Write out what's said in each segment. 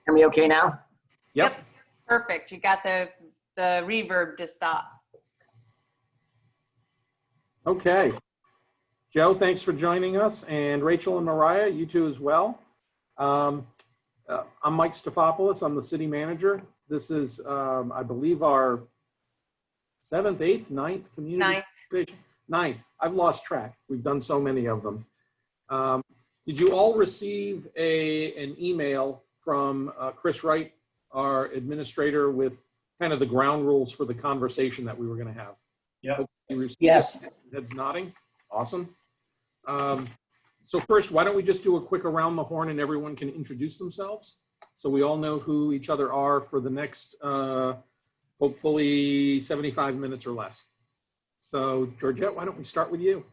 Hear me okay now? Yep. Perfect. You got the reverb to stop. Okay. Joe, thanks for joining us. And Rachel and Mariah, you two as well. I'm Mike Stefopoulos. I'm the city manager. This is, I believe, our 7th, 8th, 9th community station. 9th. I've lost track. We've done so many of them. Did you all receive an email from Chris Wright, our administrator, with kind of the ground rules for the conversation that we were going to have? Yeah. Yes. Heads nodding. Awesome. So first, why don't we just do a quick around the horn and everyone can introduce themselves so we all know who each other are for the next, hopefully 75 minutes or less. So Georgette, why don't we start with you?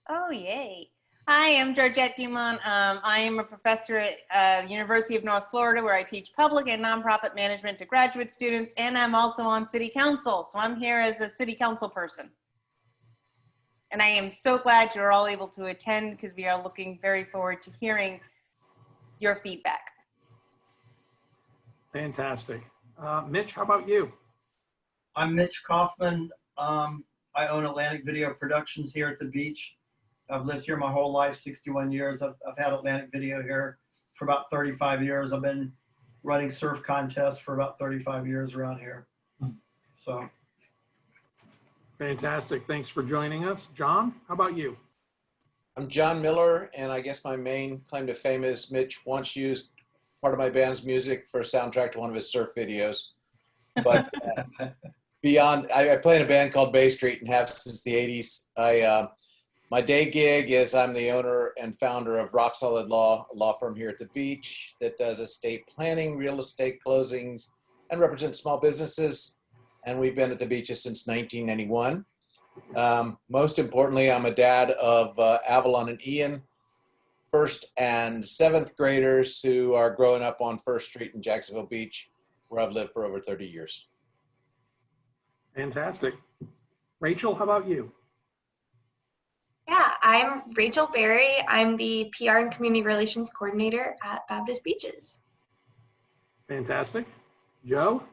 Oh, yay. Hi, I'm Georgette Dumont. I am a professor at the University of North Florida, where I teach public and nonprofit management to graduate students, and I'm also on city council. So I'm here as a city council person. And I am so glad you're all able to attend, because we are looking very forward to hearing your feedback. Fantastic. Mitch, how about you? I'm Mitch Kaufman. I own Atlantic Video Productions here at the beach. I've lived here my whole life, 61 years. I've had Atlantic Video here for about 35 years. I've been running surf contests for about 35 years around here. So. Fantastic. Thanks for joining us. John, how about you? I'm John Miller, and I guess my main claim to fame is Mitch once used part of my band's music for a soundtrack to one of his surf videos. But beyond, I play in a band called Bay Street and have since the 80s. My day gig is I'm the owner and founder of Rock Solid Law, a law firm here at the beach that does estate planning, real estate closings, and represents small businesses. And we've been at the beaches since 1991. Most importantly, I'm a dad of Avalon and Ian, 1st and 7th graders who are growing up on First Street in Jacksonville Beach, where I've lived for over 30 years. Fantastic. Rachel, how about you? Yeah, I'm Rachel Berry. I'm the PR and Community Relations Coordinator at Baptist Beaches. Fantastic. Joe?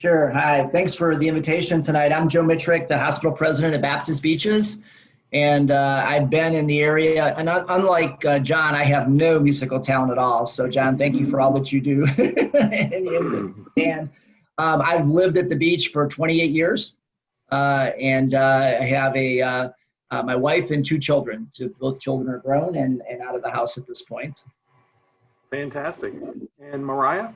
Sure. Hi. Thanks for the invitation tonight. I'm Joe Mitrick, the hospital president at Baptist Beaches. And I've been in the area, and unlike John, I have no musical talent at all. So John, thank you for all that you do. And I've lived at the beach for 28 years. And I have my wife and 2 children. Both children are grown and out of the house at this point. Fantastic. And Mariah?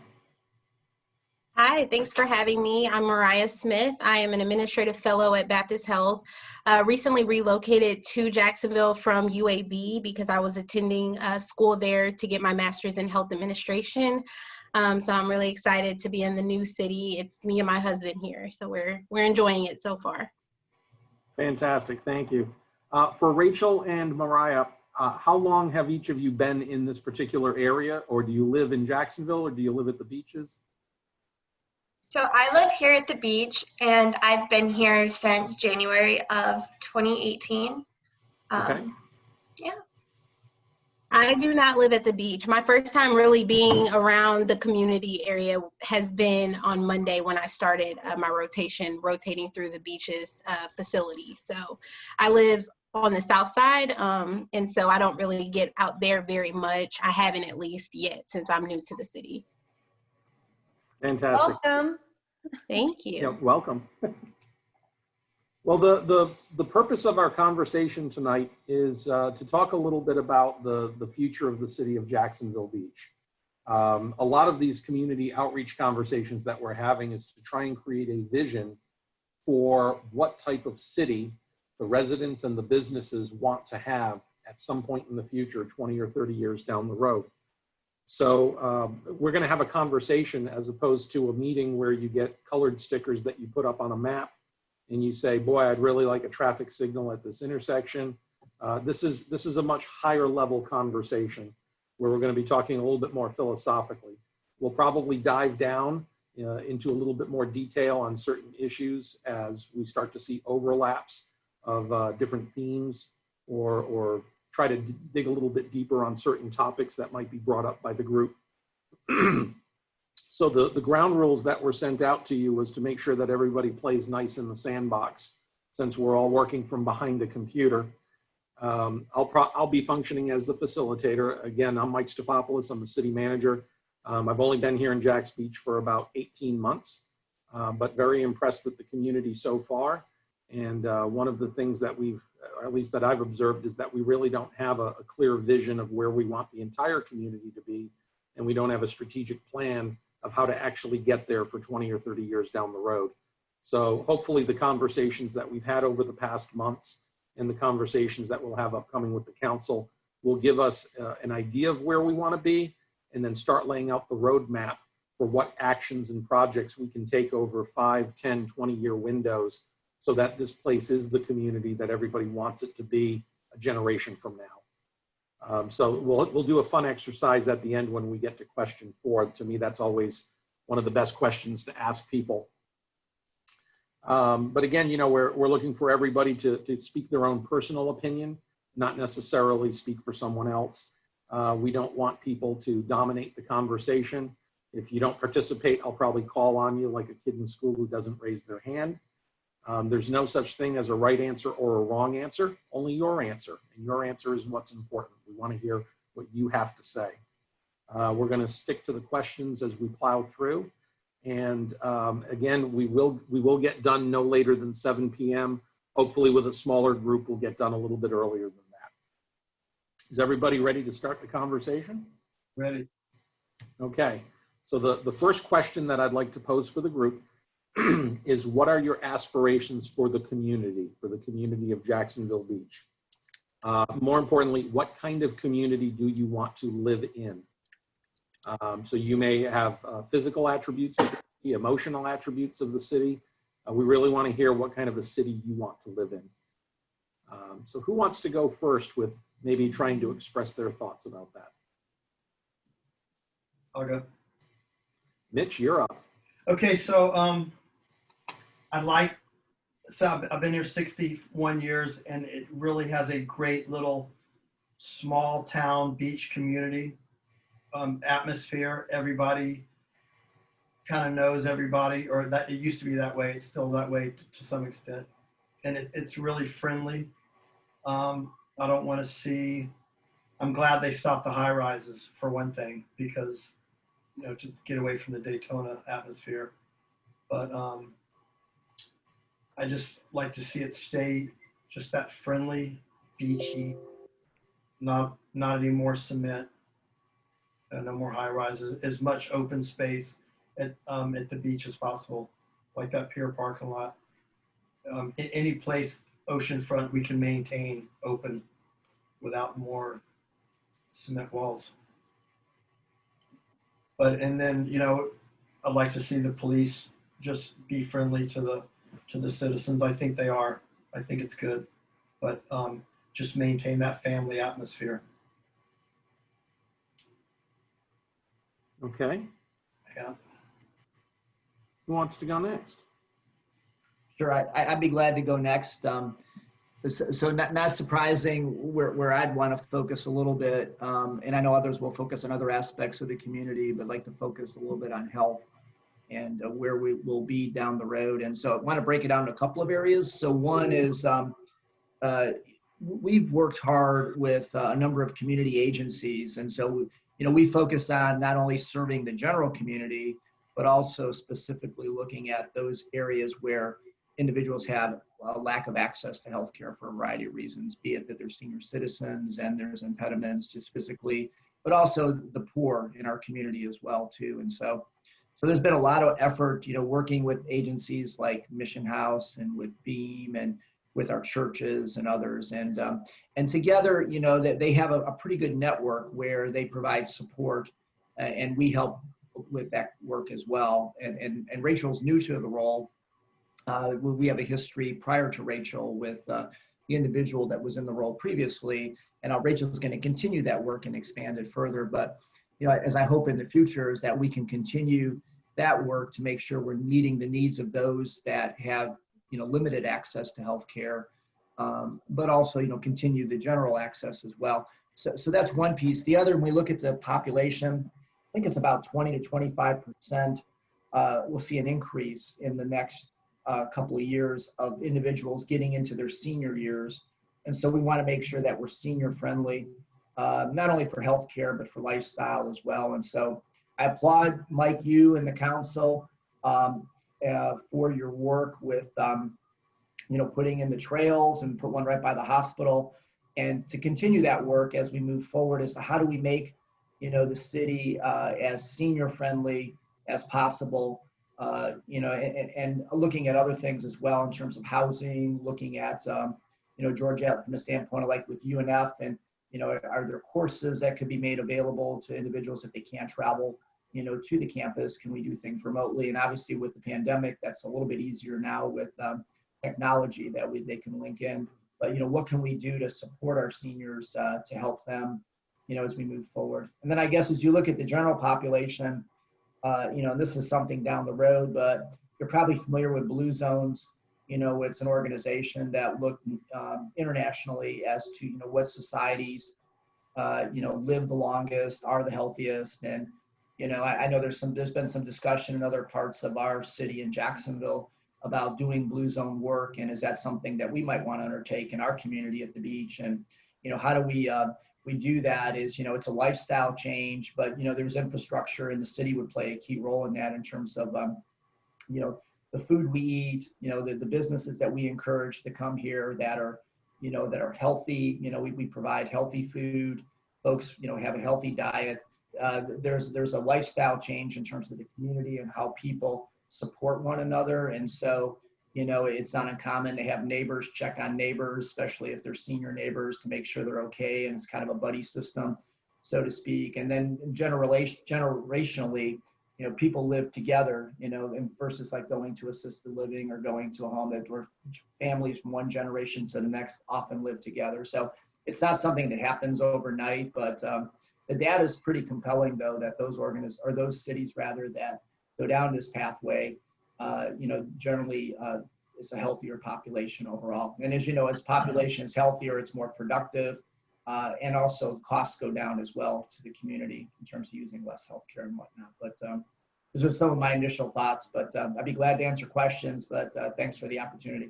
Hi, thanks for having me. I'm Mariah Smith. I am an administrative fellow at Baptist Health. Recently relocated to Jacksonville from UAB because I was attending school there to get my master's in health administration. So I'm really excited to be in the new city. It's me and my husband here, so we're enjoying it so far. Fantastic, thank you. For Rachel and Mariah, how long have each of you been in this particular area, or do you live in Jacksonville, or do you live at the beaches? So I live here at the beach, and I've been here since January of 2018. Okay. Yeah. I do not live at the beach. My first time really being around the community area has been on Monday when I started my rotating through the beaches facility. So I live on the south side, and so I don't really get out there very much. I haven't, at least yet, since I'm new to the city. Fantastic. Welcome. Thank you. Yeah, welcome. Well, the purpose of our conversation tonight is to talk a little bit about the future of the city of Jacksonville Beach. A lot of these community outreach conversations that we're having is to try and create a vision for what type of city the residents and the businesses want to have at some point in the future, 20 or 30 years down the road. So we're going to have a conversation as opposed to a meeting where you get colored stickers that you put up on a map and you say, boy, I'd really like a traffic signal at this intersection. This is a much higher level conversation where we're going to be talking a little bit more philosophically. We'll probably dive down into a little bit more detail on certain issues as we start to see overlaps of different themes or try to dig a little bit deeper on certain topics that might be brought up by the group. So the ground rules that were sent out to you was to make sure that everybody plays nice in the sandbox, since we're all working from behind a computer. I'll be functioning as the facilitator. Again, I'm Mike Stefopoulos. I'm the city manager. I've only been here in Jacks Beach for about 18 months, but very impressed with the community so far. And one of the things that or at least that I've observed, is that we really don't have a clear vision of where we want the entire community to be. And we don't have a strategic plan of how to actually get there for 20 or 30 years down the road. So hopefully the conversations that we've had over the past months and the conversations that we'll have upcoming with the council will give us an idea of where we want to be, and then start laying out the roadmap for what actions and projects we can take over 5, 10, 20-year windows, so that this place is the community that everybody wants it to be a generation from now. So we'll do a fun exercise at the end when we get to question 4. To me, that's always one of the best questions to ask people. But again, you know, we're looking for everybody to speak their own personal opinion, not necessarily speak for someone else. We don't want people to dominate the conversation. If you don't participate, I'll probably call on you like a kid in school who doesn't raise their hand. There's no such thing as a right answer or a wrong answer, only your answer. And your answer is what's important. We want to hear what you have to say. We're going to stick to the questions as we plow through. And again, we will get done no later than 7 p.m. Hopefully with a smaller group, we'll get done a little bit earlier than that. Is everybody ready to start the conversation? Ready. Okay. So the first question that I'd like to pose for the group is, what are your aspirations for the community of Jacksonville Beach? More importantly, what kind of community do you want to live in? So you may have physical attributes of the city, emotional attributes of the city. We really want to hear what kind of a city you want to live in. So who wants to go first with maybe trying to express their thoughts about that? I'll go. Mitch, you're up. Okay, so I've been here 61 years, and it really has a great little small town beach community atmosphere. Everybody kind of knows everybody, or that it used to be that way. It's still that way to some extent, and it's really friendly. I don't want to see. I'm glad they stopped the high rises for one thing, because to get away from the Daytona atmosphere. But I just like to see it stay just that friendly, beachy, not any more cement, no more high rises, as much open space at the beach as possible, like that pier parking lot. In any place oceanfront we can maintain open without more cement walls. And then I'd like to see the police just be friendly to the citizens. I think they are. I think it's good, but just maintain that family atmosphere. Okay. Yeah. Who wants to go next? Sure, I'd be glad to go next. So not surprising where I'd want to focus a little bit, and I know others will focus on other aspects of the community, but like to focus a little bit on health and where we will be down the road. And so I want to break it down to a couple of areas. So one is we've worked hard with a number of community agencies, and so we focus on not only serving the general community, but also specifically looking at those areas where individuals have a lack of access to healthcare for a variety of reasons, be it that they're senior citizens and there's impediments just physically, but also the poor in our community as well too. And so there's been a lot of effort, working with agencies like Mission House and with Beam and with our churches and others. And together, that they have a pretty good network where they provide support, and we help with that work as well. And Rachel's new to the role. We have a history prior to Rachel with the individual that was in the role previously, and Rachel's going to continue that work and expand it further. But as I hope in the future is that we can continue that work to make sure we're meeting the needs of those that have limited access to healthcare, but also continue the general access as well. So that's one piece. The other, when we look at the population, think it's about 20 to 25%. We'll see an increase in the next couple of years of individuals getting into their senior years. And so we want to make sure that we're senior friendly, not only for healthcare, but for lifestyle as well. And so I applaud Mike, you and the council for your work with, putting in the trails and put one right by the hospital, and to continue that work as we move forward as to how do we make, the city as senior friendly as possible, and looking at other things as well in terms of housing, looking at, Georgette from the standpoint of like with UNF and, are there courses that could be made available to individuals if they can't travel, to the campus? Can we do things remotely? And obviously with the pandemic, that's a little bit easier now with technology that they can link in. But, what can we do to support our seniors to help them, as we move forward? And then I guess as you look at the general population, this is something down the road, but you're probably familiar with Blue Zones. It's an organization that looked internationally as to, what societies, live the longest, are the healthiest. And, I know there's been some discussion in other parts of our city in Jacksonville about doing Blue Zone work. And is that something that we might want to undertake in our community at the beach? And, how do we do that is, it's a lifestyle change, but, there's infrastructure, and the city would play a key role in that in terms of, the food we eat, the businesses that we encourage to come here that are, that are healthy. We provide healthy food. Folks, have a healthy diet. There's a lifestyle change in terms of the community and how people support one another. And so, it's not uncommon to have neighbors check on neighbors, especially if they're senior neighbors, to make sure they're okay. And it's kind of a buddy system, so to speak. And then generationally, people live together, and versus like going to assisted living or going to a home where families from one generation to the next often live together. So it's not something that happens overnight, but the data is pretty compelling, though, that those cities rather that go down this pathway, generally is a healthier population overall. And as you know, as population is healthier, it's more productive, and also costs go down as well to the community in terms of using less healthcare and whatnot. But those are some of my initial thoughts, but I'd be glad to answer questions, but thanks for the opportunity.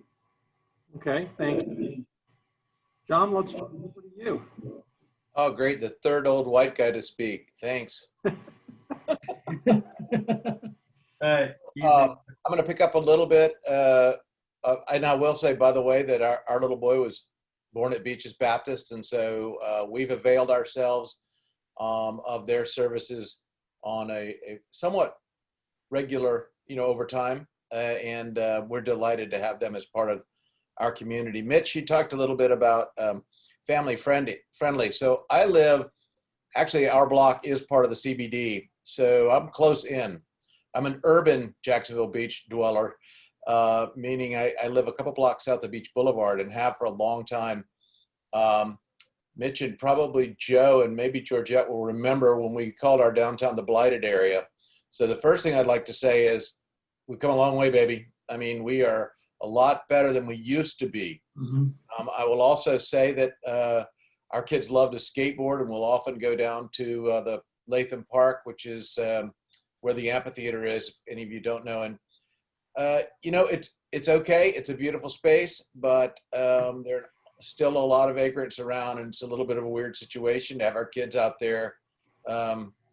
Okay, thank you. John, let's turn over to you. Oh, great. The third old white guy to speak. Thanks. Hey, I'm going to pick up a little bit. And I will say, by the way, that our little boy was born at Beaches Baptist. And so we've availed ourselves of their services on a somewhat regular, over time. And we're delighted to have them as part of our community. Mitch, you talked a little bit about family friendly. So I live, actually our block is part of the CBD. So I'm close in. I'm an urban Jacksonville Beach dweller, meaning I live a couple blocks south of Beach Boulevard and have for a long time. Mitch and probably Joe and maybe Georgette will remember when we called our downtown the blighted area. So the first thing I'd like to say is we've come a long way, baby. I mean, we are a lot better than we used to be. Mm-hmm. I will also say that our kids love to skateboard, and we'll often go down to the Latham Park, which is where the amphitheater is, if any of you don't know. And, it's okay. It's a beautiful space, but there are still a lot of vagrants around, and it's a little bit of a weird situation to have our kids out there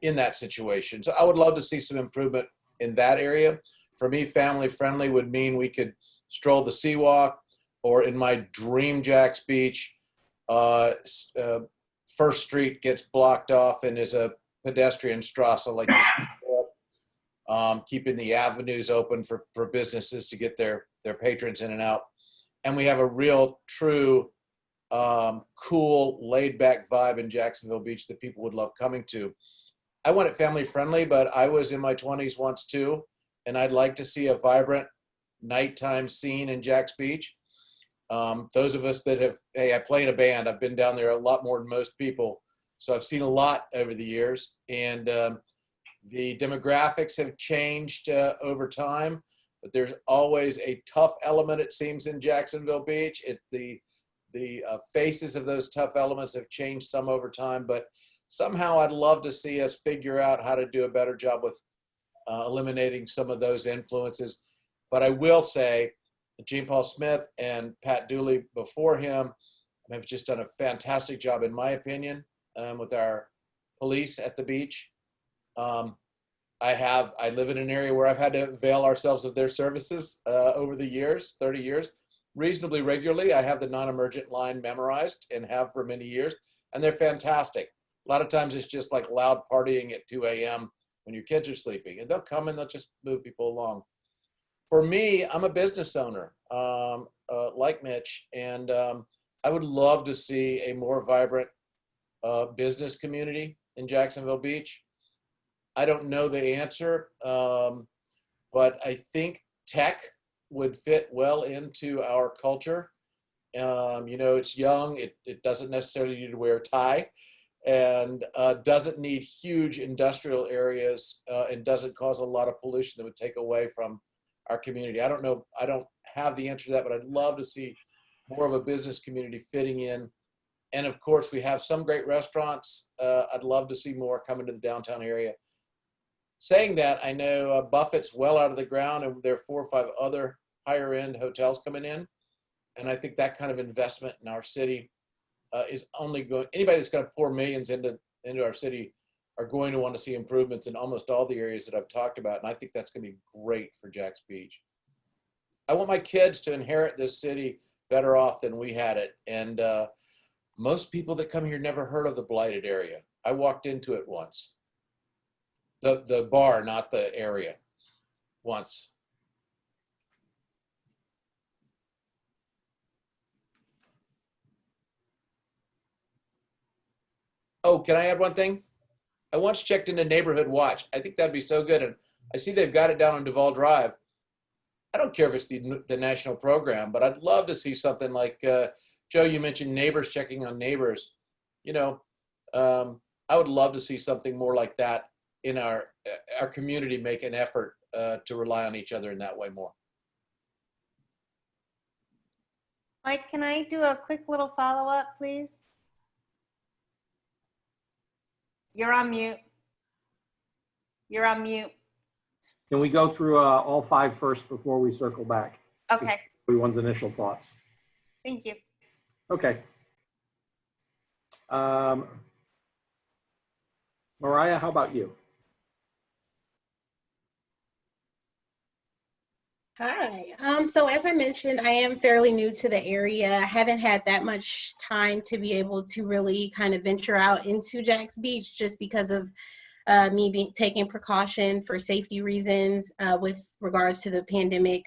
in that situation. So I would love to see some improvement in that area. For me, family friendly would mean we could stroll the Seawalk, or in my dream Jax Beach, First Street gets blocked off and is a pedestrian strasse like this. Keeping the avenues open for businesses to get their patrons in and out. And we have a real, true, cool, laid-back vibe in Jacksonville Beach that people would love coming to. I want it family friendly, but I was in my 20s once too, and I'd like to see a vibrant nighttime scene in Jax Beach. Those of us that I play in a band. I've been down there a lot more than most people, so I've seen a lot over the years, and the demographics have changed over time, but there's always a tough element, it seems, in Jacksonville Beach. The faces of those tough elements have changed some over time, but somehow I'd love to see us figure out how to do a better job with eliminating some of those influences. But I will say, Gene Paul Smith and Pat Dooley before him have just done a fantastic job, in my opinion, with our police at the beach. I live in an area where I've had to avail ourselves of their services over the years, 30 years, reasonably regularly. I have the non-emergent line memorized and have for many years, and they're fantastic. A lot of times it's just like loud partying at 2 a.m. when your kids are sleeping, and they'll come and they'll just move people along. For me, I'm a business owner, like Mitch, and I would love to see a more vibrant business community in Jacksonville Beach. I don't know the answer, but I think tech would fit well into our culture. You know, it's young, it doesn't necessarily need to wear a tie, and doesn't need huge industrial areas, and doesn't cause a lot of pollution that would take away from our community. I don't know, I don't have the answer to that, but I'd love to see more of a business community fitting in. And of course, we have some great restaurants. I'd love to see more come into the downtown area. Saying that, I know Buffett's well out of the ground, and there are 4 or 5 other higher end hotels coming in. And I think that kind of investment in our city is only going, anybody that's going to pour millions into our city are going to want to see improvements in almost all the areas that I've talked about. And I think that's going to be great for Jax Beach. I want my kids to inherit this city better off than we had it. And most people that come here never heard of the blighted area. I walked into it once. The bar, not the area, once. Oh, can I add one thing? I once checked into Neighborhood Watch. I think that'd be so good. And I see they've got it down on Duval Drive. I don't care if it's the national program, but I'd love to see something like, Joe, you mentioned neighbors checking on neighbors. You know, I would love to see something more like that in our community, make an effort to rely on each other in that way more. Mike, can I do a quick little follow-up, please? You're on mute. You're on mute. Can we go through all 5 first before we circle back? Okay, Everyone's initial thoughts. thank you. Okay. Mariah, how about you? Hi. So as I mentioned, I am fairly new to the area. I haven't had that much time to be able to really kind of venture out into Jax Beach just because of me taking precaution for safety reasons with regards to the pandemic.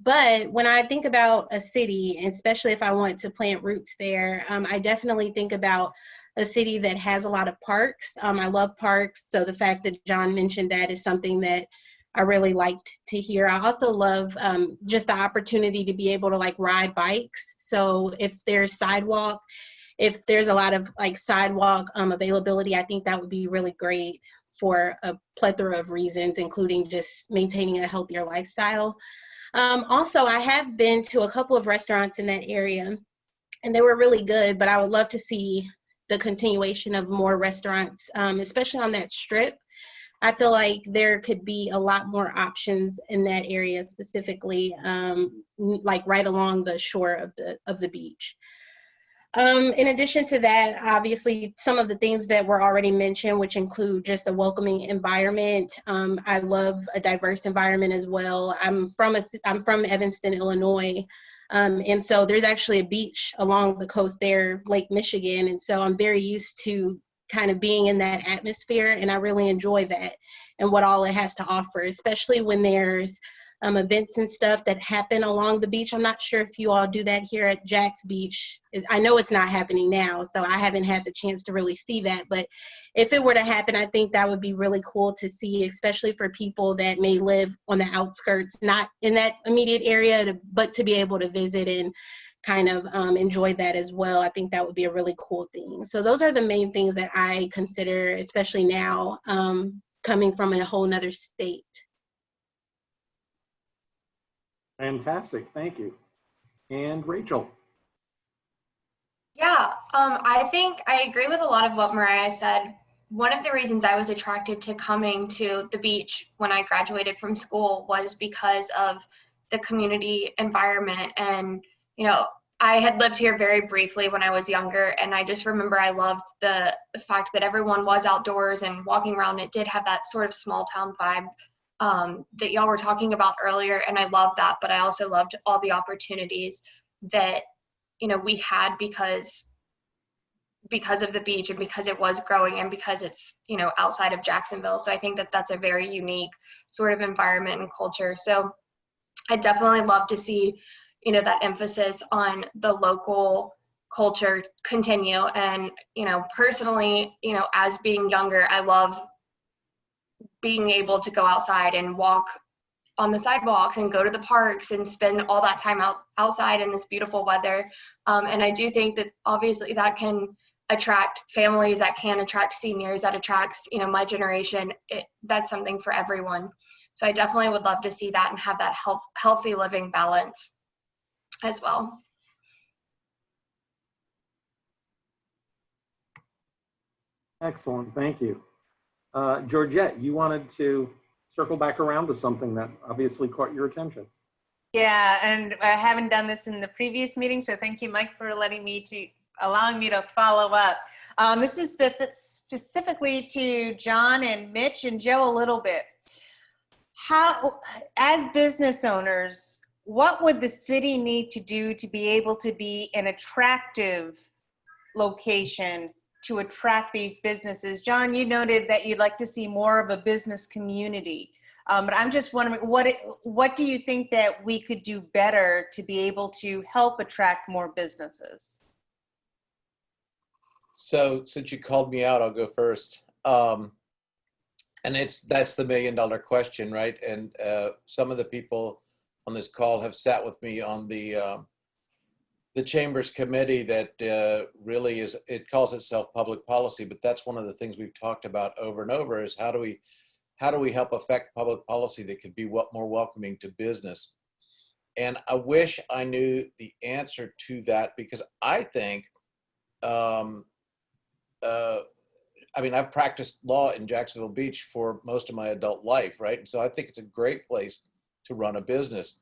But when I think about a city, especially if I want to plant roots there, I definitely think about a city that has a lot of parks. I love parks. So the fact that John mentioned that is something that I really liked to hear. I also love just the opportunity to be able to like ride bikes. So if there's sidewalk, if there's a lot of like sidewalk availability, I think that would be really great for a plethora of reasons, including just maintaining a healthier lifestyle. Also, I have been to a couple of restaurants in that area and they were really good, but I would love to see the continuation of more restaurants, especially on that strip. I feel like there could be a lot more options in that area specifically, like right along the shore of the beach. In addition to that, obviously, some of the things that were already mentioned, which include just a welcoming environment. I love a diverse environment as well. I'm from Evanston, Illinois. And so there's actually a beach along the coast there, Lake Michigan. And so I'm very used to kind of being in that atmosphere, and I really enjoy that and what all it has to offer, especially when there's events and stuff that happen along the beach. I'm not sure if you all do that here at Jax Beach. I know it's not happening now, so I haven't had the chance to really see that, but if it were to happen, I think that would be really cool to see, especially for people that may live on the outskirts, not in that immediate area, but to be able to visit and kind of enjoy that as well. I think that would be a really cool thing. So those are the main things that I consider, especially now, coming from a whole nother state. Fantastic, thank you. And Rachel. Yeah, I think I agree with a lot of what Mariah said. One of the reasons I was attracted to coming to the beach when I graduated from school was because of the community environment. And, you know, I had lived here very briefly when I was younger, and I just remember I loved the fact that everyone was outdoors and walking around. It did have that sort of small town vibe that y'all were talking about earlier, and I love that. But I also loved all the opportunities that we had because of the beach and because it was growing and because it's outside of Jacksonville. So I think that that's a very unique sort of environment and culture. So I definitely love to see that emphasis on the local culture continue. And personally, as being younger, I love being able to go outside and walk on the sidewalks and go to the parks and spend all that time outside in this beautiful weather. And I do think that obviously that can attract families, that can attract seniors, that attracts, my generation. That's something for everyone. So I definitely would love to see that and have that healthy living balance as well. Excellent, thank you. Georgette, you wanted to circle back around to something that obviously caught your attention. Yeah, and I haven't done this in the previous meeting, so thank you, Mike, for allowing me to follow up. This is specifically to John and Mitch and Joe a little bit. How, as business owners, what would the city need to do to be able to be an attractive location to attract these businesses? John, you noted that you'd like to see more of a business community. But I'm just wondering, what do you think that we could do better to be able to help attract more businesses? So since you called me out, I'll go first. And that's the $1 million question, right? And some of the people on this call have sat with me on the Chamber's committee that really is, it calls itself public policy, but that's one of the things we've talked about over and over is how do we help affect public policy that could be more welcoming to business? And I wish I knew the answer to that, because I think, I've practiced law in Jacksonville Beach for most of my adult life, right? And so I think it's a great place to run a business.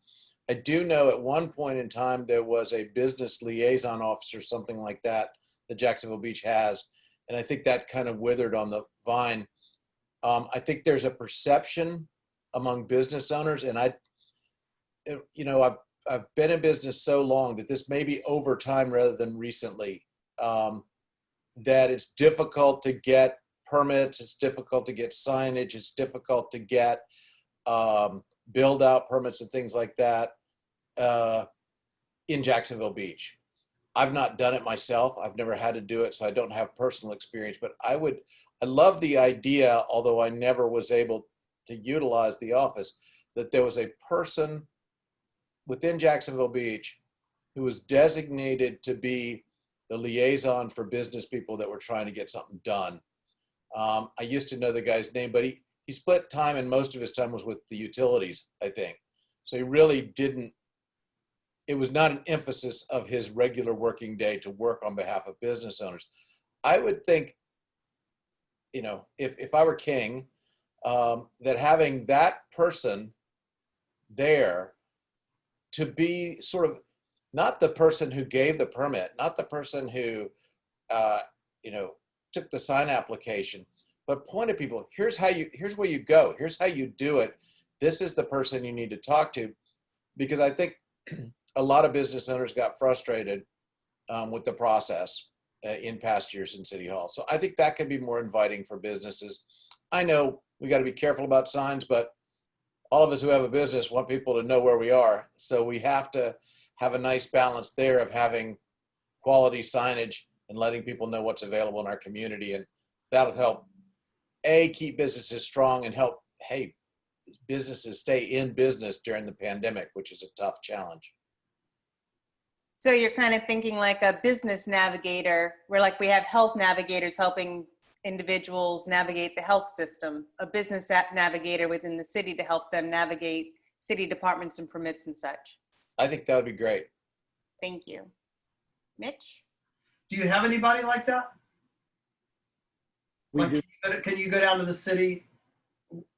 I do know at one point in time, there was a business liaison officer, something like that Jacksonville Beach has. And I think that kind of withered on the vine. I think there's a perception among business owners, and I've been in business so long that this may be over time rather than recently, that it's difficult to get permits, it's difficult to get signage, it's difficult to get build out permits and things like that in Jacksonville Beach. I've not done it myself. I've never had to do it, so I don't have personal experience, but I love the idea, although I never was able to utilize the office, that there was a person within Jacksonville Beach who was designated to be the liaison for business people that were trying to get something done. I used to know the guy's name, but he split time, and most of his time was with the utilities, I think. So he really didn't, it was not an emphasis of his regular working day to work on behalf of business owners. I would think, if I were king, that having that person there to be sort of not the person who gave the permit, not the person who, took the sign application, but pointed people, here's where you go, here's how you do it. This is the person you need to talk to, because I think a lot of business owners got frustrated with the process in past years in City Hall. So I think that can be more inviting for businesses. I know we got to be careful about signs, but all of us who have a business want people to know where we are. So we have to have a nice balance there of having quality signage and letting people know what's available in our community. And that'll help, keep businesses strong and help, businesses stay in business during the pandemic, which is a tough challenge. So you're kind of thinking like a business navigator, where like we have health navigators helping individuals navigate the health system, a business navigator within the city to help them navigate city departments and permits and such. I think that would be great. Thank you. Mitch? Do you have anybody like that? We Like, do. can you go down to the city,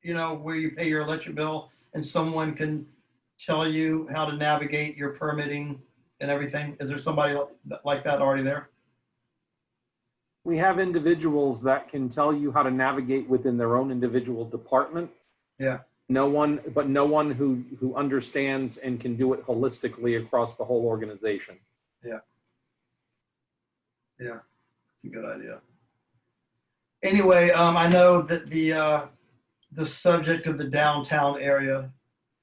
you know, where you pay your electric bill and someone can tell you how to navigate your permitting and everything? Is there somebody like that already there? We have individuals that can tell you how to navigate within their own individual department. Yeah. No one who understands and can do it holistically across the whole organization. Yeah, it's a good idea. Anyway, I know that the subject of the downtown area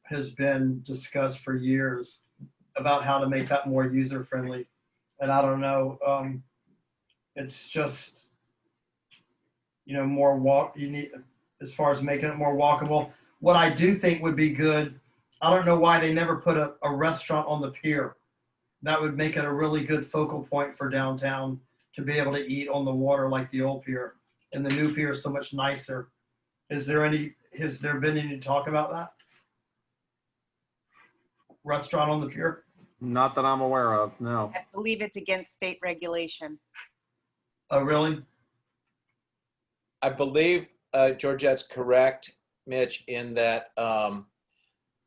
has been discussed for years about how to make that more user friendly. And I don't know, it's just, you know, you need, as far as making it more walkable. What I do think would be good, I don't know why they never put a restaurant on the pier. That would make it a really good focal point for downtown to be able to eat on the water like the old pier. And the new pier is so much nicer. Has there been any talk about that? Restaurant on the pier? Not that I'm aware of, no. I believe it's against state regulation. Oh, really? I believe Georgette's correct, Mitch, in that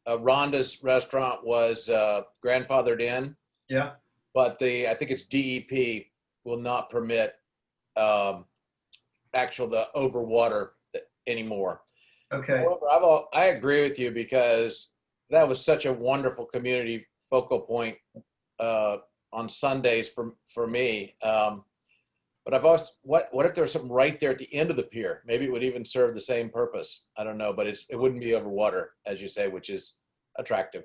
Rhonda's restaurant was grandfathered in, Yeah. but I think it's DEP will not permit the overwater anymore. Okay. However, I agree with you because that was such a wonderful community focal point on Sundays for me. But I've also, what if there was something right there at the end of the pier? Maybe it would even serve the same purpose. I don't know, but it wouldn't be over water, as you say, which is attractive.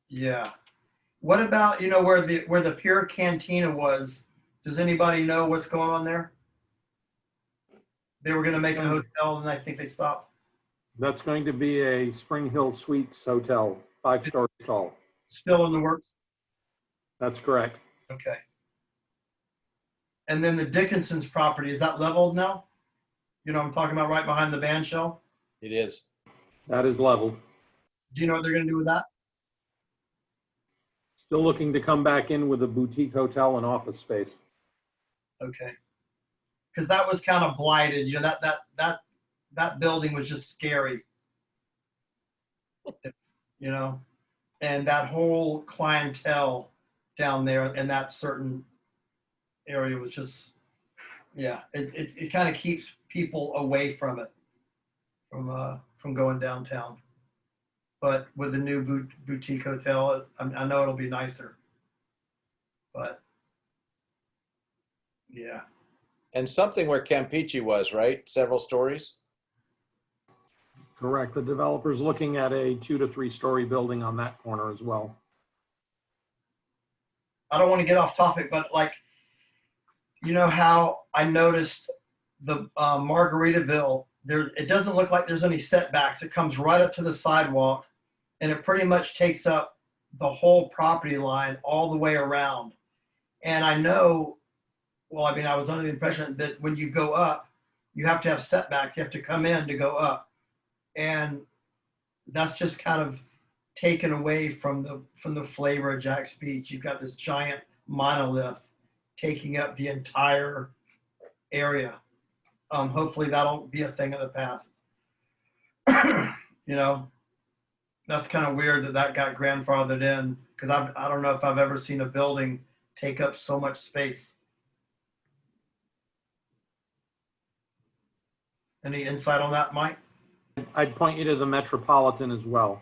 Yeah. What about, you know, where the pier cantina was? Does anybody know what's going on there? They were going to make a hotel and I think they stopped. That's going to be a Spring Hill Suites hotel, 5-story tall. Still in the works? That's correct. Okay. And then the Dickinson's property, is that leveled now? You know, I'm talking about right behind the band shell. It is. That is leveled. Do you know what they're going to do with that? Still looking to come back in with a boutique hotel and office space. Okay. Because that was kind of blighted, you know, that building was just scary. You know, and that whole clientele down there in that certain area was just, yeah, it kind of keeps people away from it, from going downtown. But with the new boutique hotel, I know it'll be nicer. But yeah. And something where Campeche was, right? Several stories. Correct. The developer's looking at a 2 to 3 story building on that corner as well. I don't want to get off topic, but like, you know how I noticed the Margaritaville, it doesn't look like there's any setbacks. It comes right up to the sidewalk and it pretty much takes up the whole property line all the way around. And I know, well, I mean, I was under the impression that when you go up, you have to have setbacks. You have to come in to go up. And that's just kind of taken away from the flavor of Jack's Beach. You've got this giant monolith taking up the entire area. Hopefully that'll be a thing of the past. You know, that's kind of weird that got grandfathered in, because I don't know if I've ever seen a building take up so much space. Any insight on that, Mike? I'd point you to the Metropolitan as well.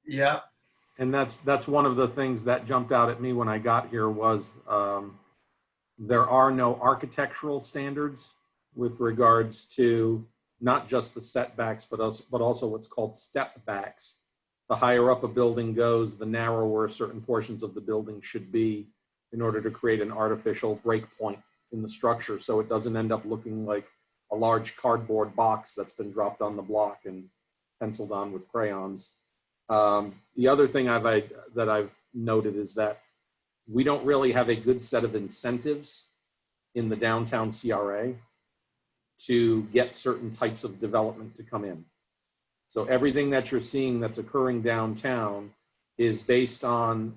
Yeah. And that's one of the things that jumped out at me when I got here was there are no architectural standards with regards to not just the setbacks, but also what's called step backs. The higher up a building goes, the narrower certain portions of the building should be in order to create an artificial break point in the structure, so it doesn't end up looking like a large cardboard box that's been dropped on the block and penciled on with crayons. The other thing that I've noted is that we don't really have a good set of incentives in the downtown CRA to get certain types of development to come in. So everything that you're seeing that's occurring downtown is based on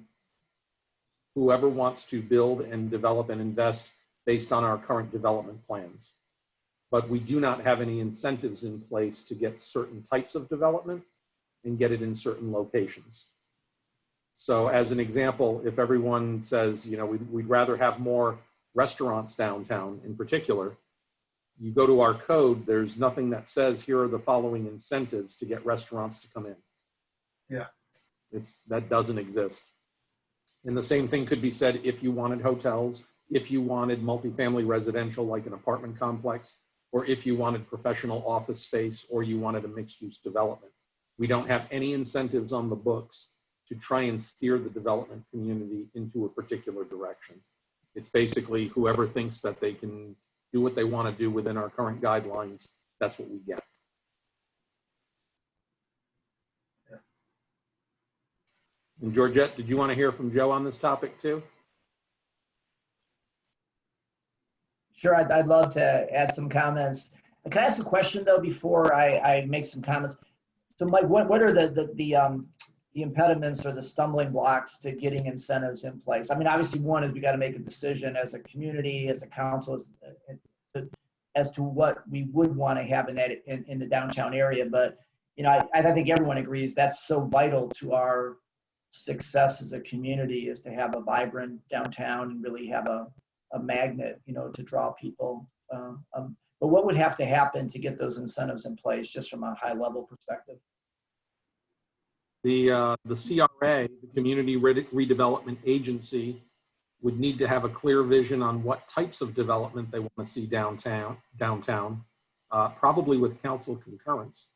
whoever wants to build and develop and invest based on our current development plans. But we do not have any incentives in place to get certain types of development and get it in certain locations. So as an example, if everyone says, you know, we'd rather have more restaurants downtown in particular, you go to our code, there's nothing that says here are the following incentives to get restaurants to come in. Yeah. That doesn't exist. And the same thing could be said if you wanted hotels, if you wanted multifamily residential like an apartment complex, or if you wanted professional office space, or you wanted a mixed-use development. We don't have any incentives on the books to try and steer the development community into a particular direction. It's basically whoever thinks that they can do what they want to do within our current guidelines, that's what we get. Yeah. And Georgette, did you want to hear from Joe on this topic too? Sure, I'd love to add some comments. Can I ask a question though before I make some comments? So Mike, what are the impediments or the stumbling blocks to getting incentives in place? I mean, obviously one is we got to make a decision as a community, as a council, as to what we would want to have in the downtown area. But, you know, I think everyone agrees that's so vital to our success as a community, is to have a vibrant downtown and really have a magnet, you know, to draw people. But what would have to happen to get those incentives in place, just from a high level perspective? The CRA, the Community Redevelopment Agency, would need to have a clear vision on what types of development they want to see downtown, probably with council concurrence.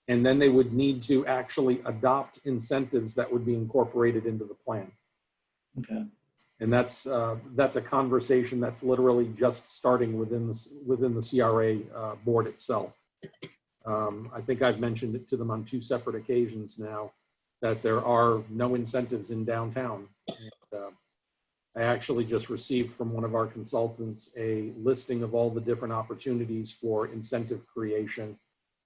And then they would need to actually adopt incentives that would be incorporated into the plan. Okay. And that's a conversation that's literally just starting within the CRA board itself. I think I've mentioned it to them on 2 separate occasions now that there are no incentives in downtown. And, I actually just received from one of our consultants a listing of all the different opportunities for incentive creation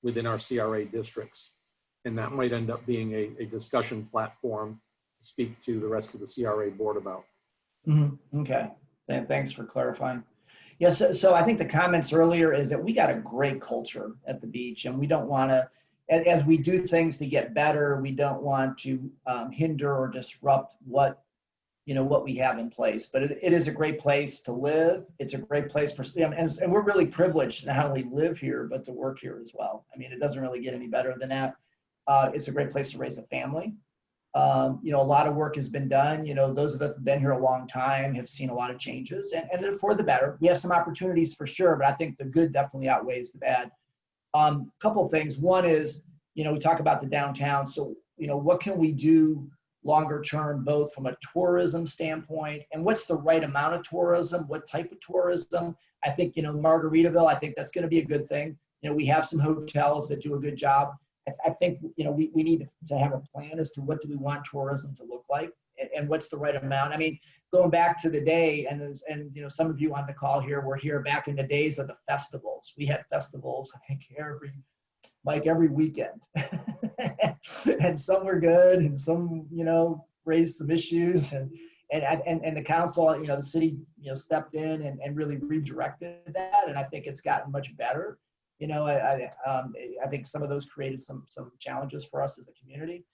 within our CRA districts. And that might end up being a discussion platform to speak to the rest of the CRA board about. Mm-hmm. Okay, thanks for clarifying. Yes, so I think the comments earlier is that we got a great culture at the beach, and we don't want to, as we do things to get better, we don't want to hinder or disrupt what we have in place. But it is a great place to live. It's a great place for, and we're really privileged to not only live here, but to work here as well. I mean, it doesn't really get any better than that. It's a great place to raise a family. A lot of work has been done. Those of us who've been here a long time have seen a lot of changes, and they're for the better. We have some opportunities for sure, but I think the good definitely outweighs the bad. Couple things. One is, we talk about the downtown. So, what can we do longer term, both from a tourism standpoint, and what's the right amount of tourism, what type of tourism? I think, Margaritaville, I think that's going to be a good thing. We have some hotels that do a good job. I think, we need to have a plan as to what do we want tourism to look like, and what's the right amount. I mean, going back to the day, and some of you on the call here were here back in the days of the festivals. We had festivals, I think, every weekend. And some were good, and some, raised some issues, and the council, the city, stepped in and really redirected that. And I think it's gotten much better. I think some of those created some challenges for us as a community.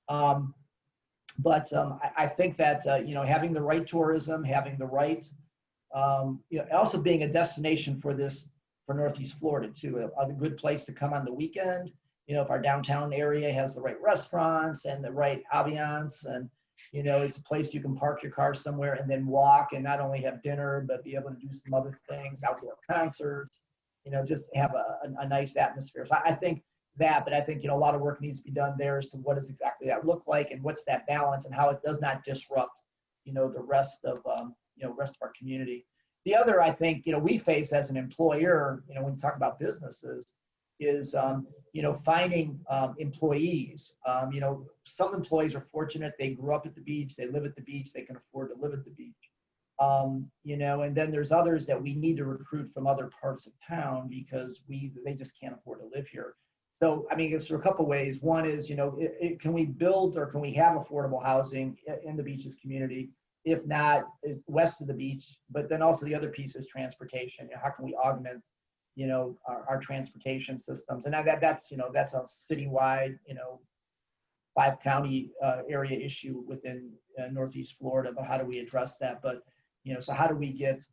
But I think that, having the right tourism, having the right, also being a destination for Northeast Florida too, a good place to come on the weekend. If our downtown area has the right restaurants and the right ambiance, and, it's a place you can park your car somewhere and then walk and not only have dinner, but be able to do some other things, outdoor concerts, just have a nice atmosphere. So I think that, but I think, a lot of work needs to be done there as to what does exactly that look like, and what's that balance, and how it does not disrupt, the rest of our community. The other, I think, we face as an employer, when you talk about businesses, is, finding employees. Some employees are fortunate. They grew up at the beach. They live at the beach. They can afford to live at the beach. And then there's others that we need to recruit from other parts of town because they just can't afford to live here. So, I mean, it's a couple ways. One is, can we build or can we have affordable housing in the beaches community? if not west of the beach. But then also the other piece is transportation. You know, how can we augment, you know, our transportation systems? And that's, you know, that's a citywide, you know, 5-county area issue within Northeast Florida. But how do we address that? But, you know, so how do we get,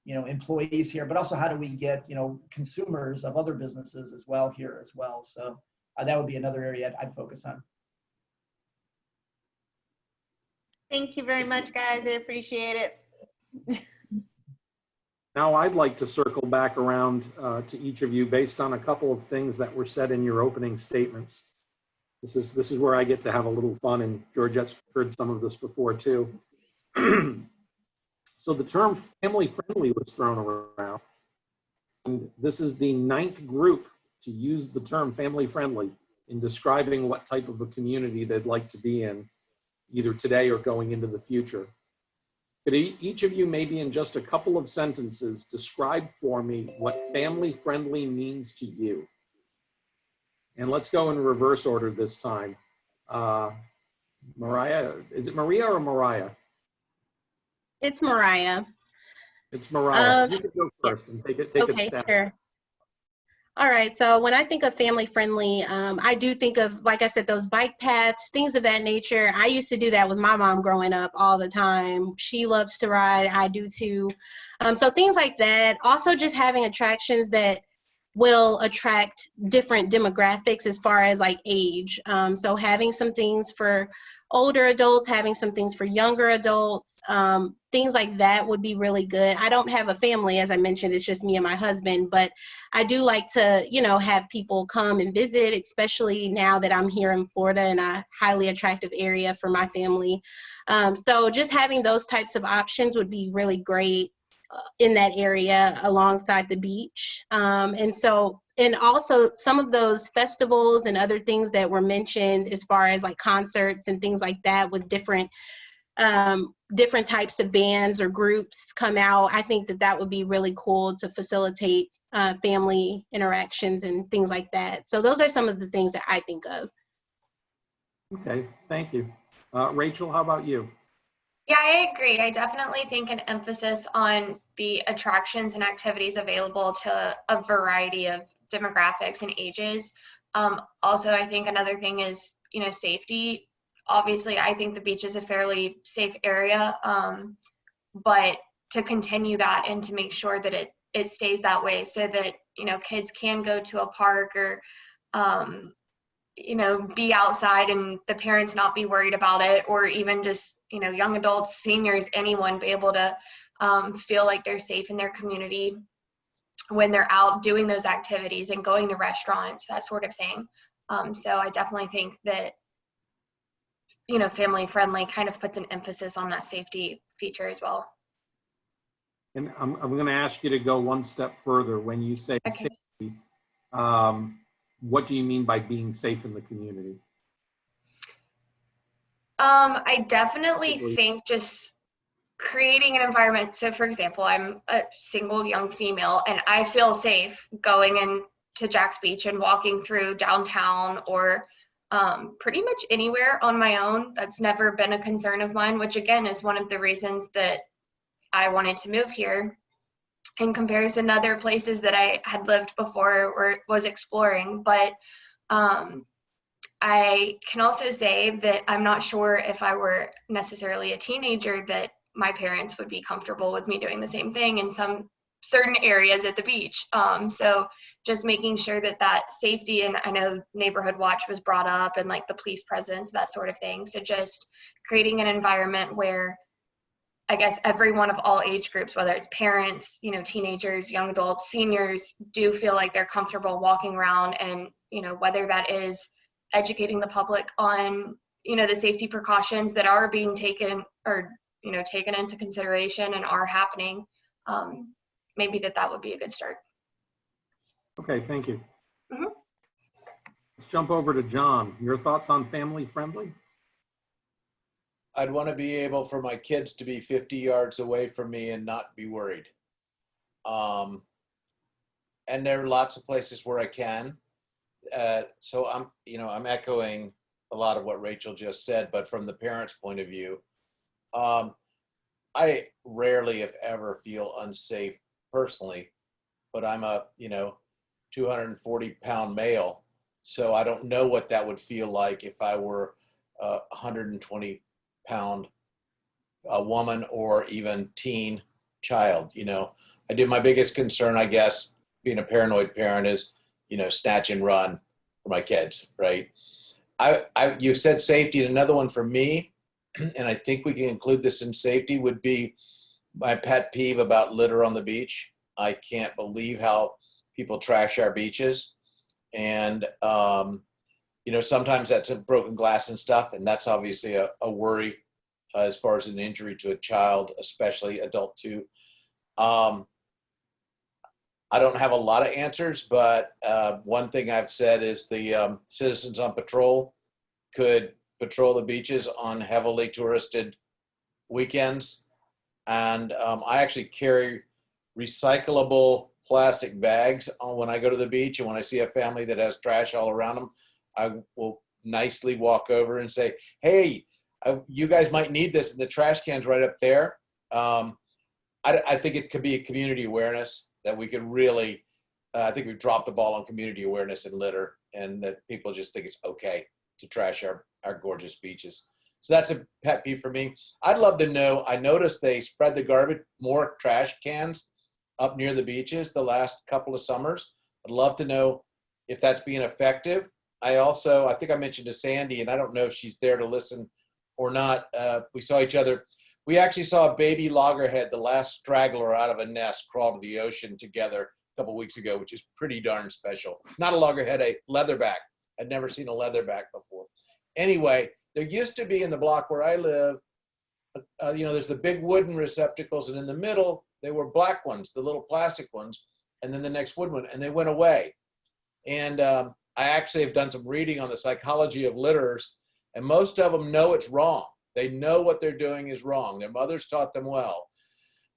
you know, employees here, but also how do we get, you know, consumers of other businesses as well here as well? So that would be another area I'd focus on. Thank you very much, guys. I appreciate it. Now I'd like to circle back around to each of you based on a couple of things that were said in your opening statements. This is where I get to have a little fun, and Georgette's heard some of this before too. So the term family friendly was thrown around, and this is the 9th group to use the term family friendly in describing what type of a community they'd like to be in, either today or going into the future. Could each of you maybe in just a couple of sentences describe for me what family friendly means to you? And let's go in reverse order this time. Mariah, is it Maria or Mariah? It's Mariah. It's Mariah. You can go first and take a Okay, step. sure. All right, so when I think of family friendly, I do think of, like I said, those bike paths, things of that nature. I used to do that with my mom growing up all the time. She loves to ride, I do too. So things like that. Also just having attractions that will attract different demographics as far as like age. So having some things for older adults, having some things for younger adults, things like that would be really good. I don't have a family, as I mentioned, it's just me and my husband, but I do like to, you know, have people come and visit, especially now that I'm here in Florida in a highly attractive area for my family. So just having those types of options would be really great in that area alongside the beach. And also some of those festivals and other things that were mentioned as far as like concerts and things like that with different types of bands or groups come out. I think that that would be really cool to facilitate family interactions and things like that. So those are some of the things that I think of. Okay, thank you. Rachel, how about you? Yeah, I agree. I definitely think an emphasis on the attractions and activities available to a variety of demographics and ages. Also, I think another thing is, you know, safety. Obviously, I think the beach is a fairly safe area, but to continue that and to make sure that it stays that way so that, you know, kids can go to a park or, you know, be outside and the parents not be worried about it, or even just, you know, young adults, seniors, anyone be able to feel like they're safe in their community when they're out doing those activities and going to restaurants, that sort of thing. So I definitely think that, you know, family friendly kind of puts an emphasis on that safety feature as well. And I'm going to ask you to go one step further. When you say Okay. safety, what do you mean by being safe in the community? I definitely think just creating an environment. So for example, I'm a single young female and I feel safe going into Jax Beach and walking through downtown or pretty much anywhere on my own. That's never been a concern of mine, which again is one of the reasons that I wanted to move here in comparison to other places that I had lived before or was exploring. But I can also say that I'm not sure if I were necessarily a teenager that my parents would be comfortable with me doing the same thing in some certain areas at the beach. So just making sure that safety, and I know neighborhood watch was brought up and like the police presence, that sort of thing. So just creating an environment where I guess everyone of all age groups, whether it's parents, you know, teenagers, young adults, seniors, do feel like they're comfortable walking around, and, you know, whether that is educating the public on, you know, the safety precautions that are being taken or, you know, taken into consideration and are happening, maybe that would be a good start. Okay, thank you. Mm-hmm. Let's jump over to John. Your thoughts on family friendly? I'd want to be able for my kids to be 50 yards away from me and not be worried. And there are lots of places where I can. So I'm echoing a lot of what Rachel just said, but from the parents' point of view, I rarely, if ever, feel unsafe personally, but I'm a, 240-pound male. So I don't know what that would feel like if I were a 120-pound woman or even teen child. I do. My biggest concern, I guess, being a paranoid parent is, snatch and run for my kids, right? You said safety, and another one for me, and I think we can include this in safety, would be my pet peeve about litter on the beach. I can't believe how people trash our beaches. And, sometimes that's a broken glass and stuff. And that's obviously a worry as far as an injury to a child, especially adult too. I don't have a lot of answers, but one thing I've said is the citizens on patrol could patrol the beaches on heavily touristed weekends. And I actually carry recyclable plastic bags when I go to the beach. And when I see a family that has trash all around them, I will nicely walk over and say, hey, you guys might need this. And the trash can's right up there. I think it could be a community awareness that we could really, I think we've dropped the ball on community awareness and litter, and that people just think it's okay to trash our gorgeous beaches. So that's a pet peeve for me. I'd love to know, I noticed they spread the garbage, more trash cans up near the beaches the last couple of summers. I'd love to know if that's being effective. I think I mentioned to Sandy, and I don't know if she's there to listen or not. We saw each other. We actually saw a baby loggerhead, the last straggler out of a nest, crawl to the ocean together a couple weeks ago, which is pretty darn special. Not a loggerhead, a leatherback. I'd never seen a leatherback before. Anyway, there used to be in the block where I live, there's the big wooden receptacles, and in the middle, they were black ones, the little plastic ones, and then the next wood one, and they went away. And I actually have done some reading on the psychology of litters, and most of them know it's wrong. They know what they're doing is wrong. Their mothers taught them well,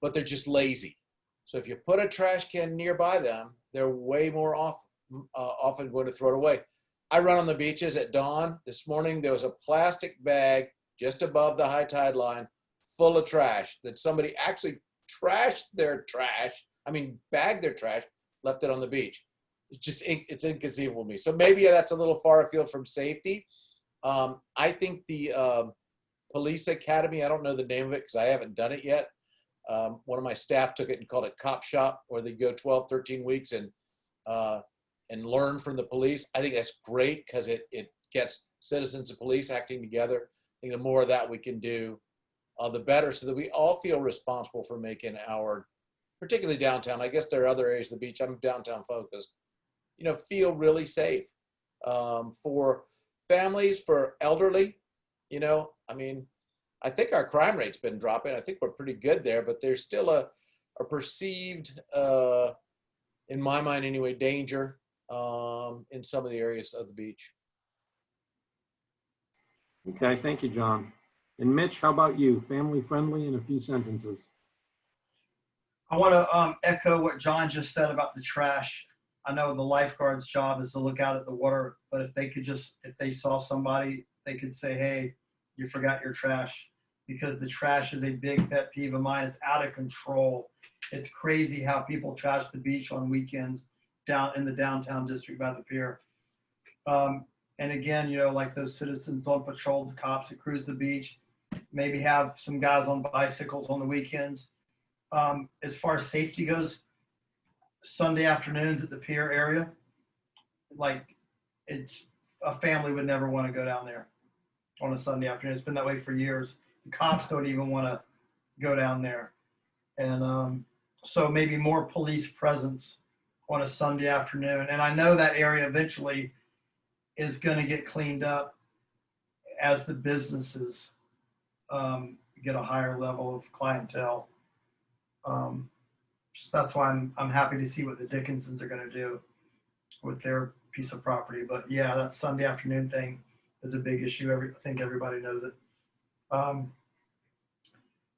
but they're just lazy. So if you put a trash can nearby them, they're way more often going to throw it away. I run on the beaches at dawn. This morning, there was a plastic bag just above the high tide line full of trash that somebody actually bagged their trash, left it on the beach. It's inconceivable to me. So maybe that's a little far afield from safety. I think the police academy, I don't know the name of it because I haven't done it yet. One of my staff took it and called it Cop Shop, where they go 12, 13 weeks and learn from the police. I think that's great because it gets citizens and police acting together. I think the more of that we can do, the better, so that we all feel responsible for making our, particularly downtown, I guess there are other areas of the beach, I'm downtown focused, feel really safe for families, for elderly. I think our crime rate's been dropping. I think we're pretty good there, but there's still a perceived, in my mind anyway, danger in some of the areas of the beach. Okay, thank you, John. And Mitch, how about you? Family friendly in a few sentences. I want to echo what John just said about the trash. I know the lifeguard's job is to look out at the water, but if they saw somebody, they could say, hey, you forgot your trash, because the trash is a big pet peeve of mine. It's out of control. It's crazy how people trash the beach on weekends down in the downtown district by the pier. And again, like those citizens on patrol, the cops that cruise the beach, maybe have some guys on bicycles on the weekends. As far as safety goes, Sunday afternoons at the pier area, a family would never want to go down there on a Sunday afternoon. It's been that way for years. The cops don't even want to go down there. And so maybe more police presence on a Sunday afternoon. And I know that area eventually is going to get cleaned up as the businesses get a higher level of clientele. So that's why I'm happy to see what the Dickinsons are going to do with their piece of property. But yeah, that Sunday afternoon thing is a big issue. I think everybody knows it.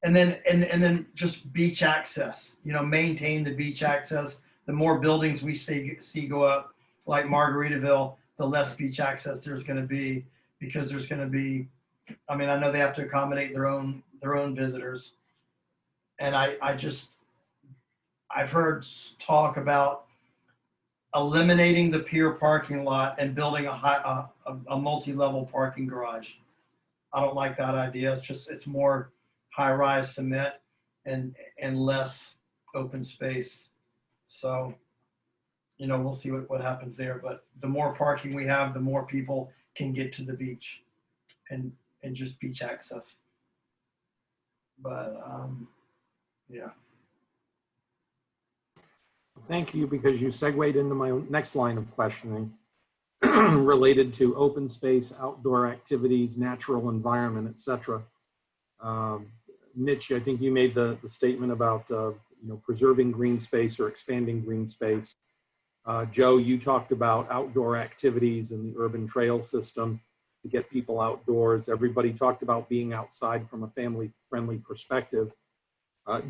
And then just beach access. Maintain the beach access. The more buildings we see go up, like Margaritaville, the less beach access there's going to be, because there's going to be. I know they have to accommodate their own visitors. And I've heard talk about eliminating the pier parking lot and building a multi-level parking garage. I don't like that idea. It's more high-rise cement and less open space. So, you know, we'll see what happens there. But the more parking we have, the more people can get to the beach and just beach access. But yeah. Thank you, because you segued into my next line of questioning related to open space, outdoor activities, natural environment, etc. Mitch, I think you made the statement about preserving green space or expanding green space. Joe, you talked about outdoor activities and the urban trail system to get people outdoors. Everybody talked about being outside from a family-friendly perspective.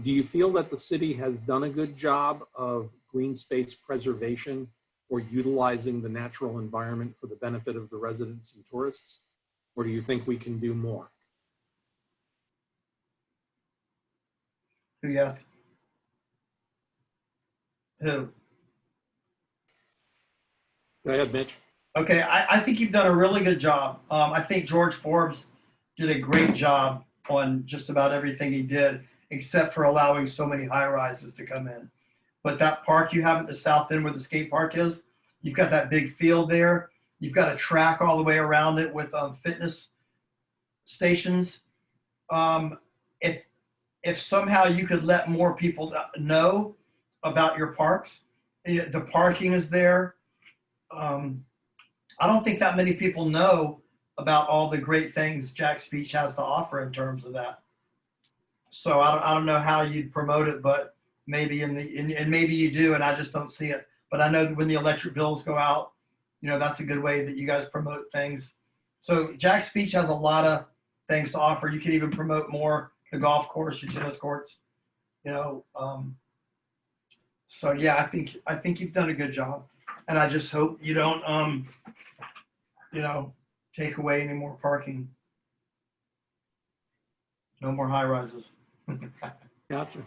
Do you feel that the city has done a good job of green space preservation or utilizing the natural environment for the benefit of the residents and tourists? Or do you think we can do more? Who you ask? Who? Go ahead, Mitch. Okay, I think you've done a really good job. I think George Forbes did a great job on just about everything he did, except for allowing so many high rises to come in. But that park you have at the south end where the skate park is, you've got that big field there. You've got a track all the way around it with fitness stations. If somehow you could let more people know about your parks, the parking is there. I don't think that many people know about all the great things Jax Beach has to offer in terms of that. So I don't know how you'd promote it, but maybe and maybe you do, and I just don't see it. But I know that when the electric bills go out, that's a good way that you guys promote things. So Jax Beach has a lot of things to offer. You can even promote more the golf course, your tennis courts, So yeah, I think you've done a good job, and I just hope you don't take away any more parking. No more high rises. Gotcha.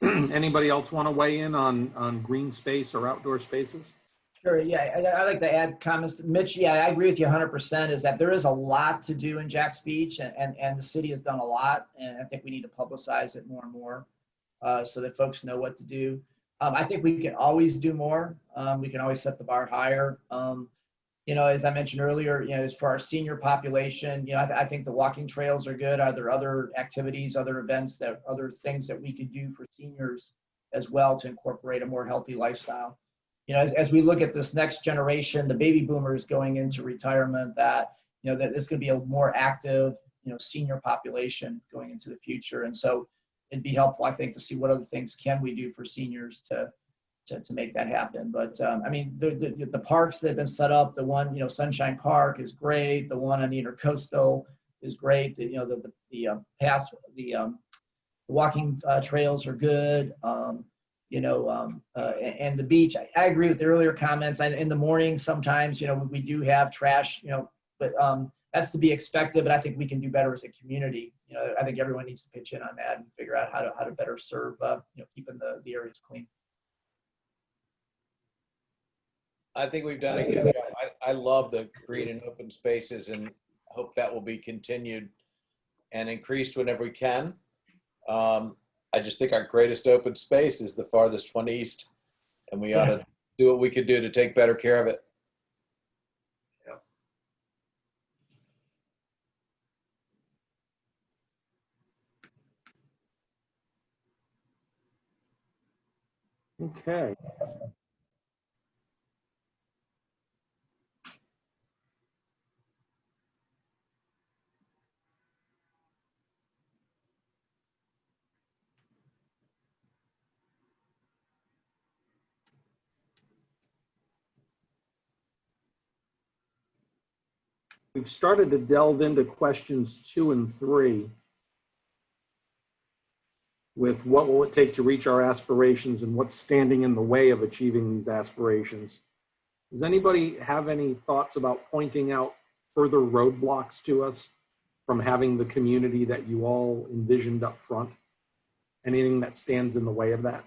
Anybody else want to weigh in on green space or outdoor spaces? Sure. Yeah, I'd like to add comments. Mitch, yeah, I agree with you 100%. Is that there is a lot to do in Jax Beach, and the city has done a lot, and I think we need to publicize it more and more so that folks know what to do. I think we can always do more. We can always set the bar higher. As I mentioned earlier, as for our senior population, I think the walking trails are good. Are there other activities, other events, other things that we could do for seniors as well to incorporate a more healthy lifestyle? As we look at this next generation, the baby boomers going into retirement, that there's going to be a more active, senior population going into the future. And so it'd be helpful, I think, to see what other things can we do for seniors to make that happen. But I mean, the parks that have been set up, the one, Sunshine Park is great. The one on the Intercoastal is great. The walking trails are good. And the beach, I agree with the earlier comments. In the morning, sometimes, we do have trash, but that's to be expected, but I think we can do better as a community. I think everyone needs to pitch in on that and figure out how to better serve, keeping the areas clean. I think we've done a good job. I love the green and open spaces and hope that will be continued and increased whenever we can. I just think our greatest open space is the farthest one east, and we ought to do what we could do to take better care of it. Okay. We've started to delve into questions 2 and 3 with what will it take to reach our aspirations and what's standing in the way of achieving these aspirations. Does anybody have any thoughts about pointing out further roadblocks to us from having the community that you all envisioned up front? Anything that stands in the way of that?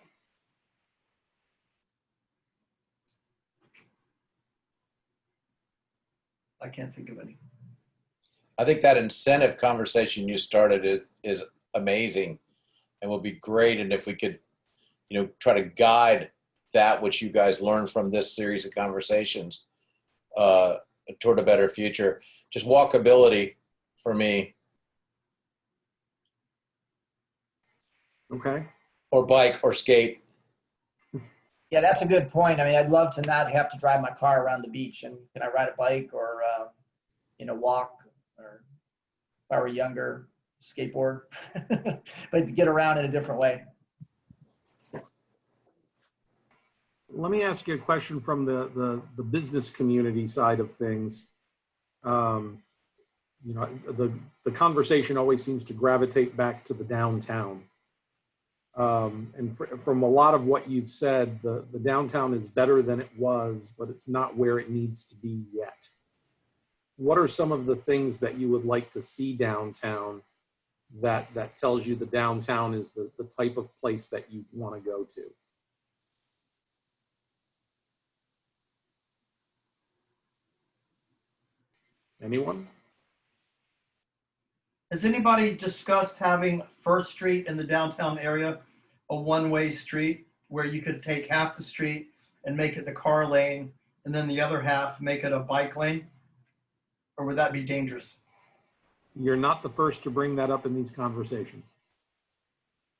I can't think of any. I think that incentive conversation you started is amazing and will be great. And if we could, try to guide that which you guys learned from this series of conversations toward a better future. Just walkability for me. Okay. Or bike or skate. Yeah, that's a good point. I mean, I'd love to not have to drive my car around the beach, and can I ride a bike or, walk, or if I were younger, skateboard, but to get around in a different way. Let me ask you a question from the business community side of things. The conversation always seems to gravitate back to the downtown. And from a lot of what you've said, the downtown is better than it was, but it's not where it needs to be yet. What are some of the things that you would like to see downtown that tells you the downtown is the type of place that you want to go to? Anyone? Has anybody discussed having First Street in the downtown area a one-way street where you could take half the street and make it the car lane and then the other half make it a bike lane? Or would that be dangerous? You're not the first to bring that up in these conversations.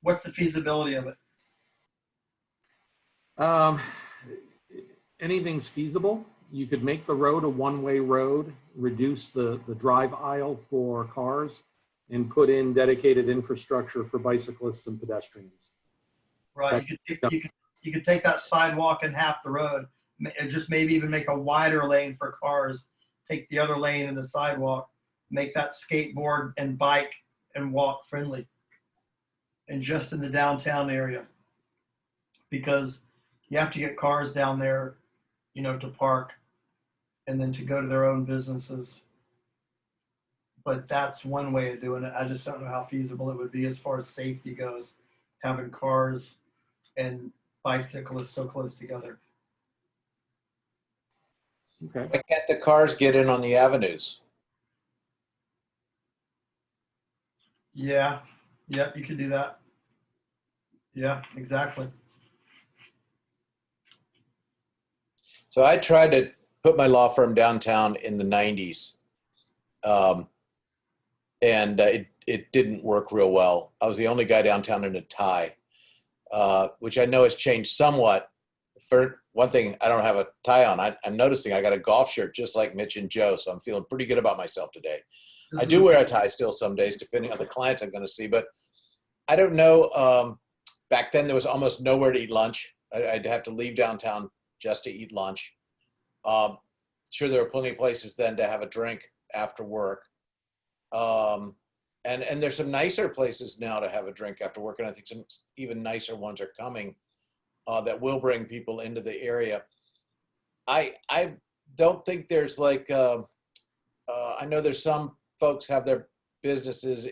What's the feasibility of it? Anything's feasible. You could make the road a one-way road, reduce the drive aisle for cars, and put in dedicated infrastructure for bicyclists and pedestrians. Right, you could take that sidewalk in half the road, and just maybe even make a wider lane for cars, take the other lane in the sidewalk, make that skateboard and bike and walk friendly. And just in the downtown area, because you have to get cars down there, to park and then to go to their own businesses. But that's one way of doing it. I just don't know how feasible it would be as far as safety goes, having cars and bicyclists so close together. Okay. Why can't the cars get in on the avenues? Yeah, you could do that. Yeah, exactly. So I tried to put my law firm downtown in the 90s. And it didn't work real well. I was the only guy downtown in a tie, which I know has changed somewhat. For one thing, I don't have a tie on. I'm noticing I got a golf shirt just like Mitch and Joe, so I'm feeling pretty good about myself today. I do wear a tie still some days, depending on the clients I'm going to see, but I don't know. Back then, there was almost nowhere to eat lunch. I'd have to leave downtown just to eat lunch. Sure, there were plenty of places then to have a drink after work. And there's some nicer places now to have a drink after work, and I think some even nicer ones are coming that will bring people into the area. I don't think there's like I know there's some folks have their businesses,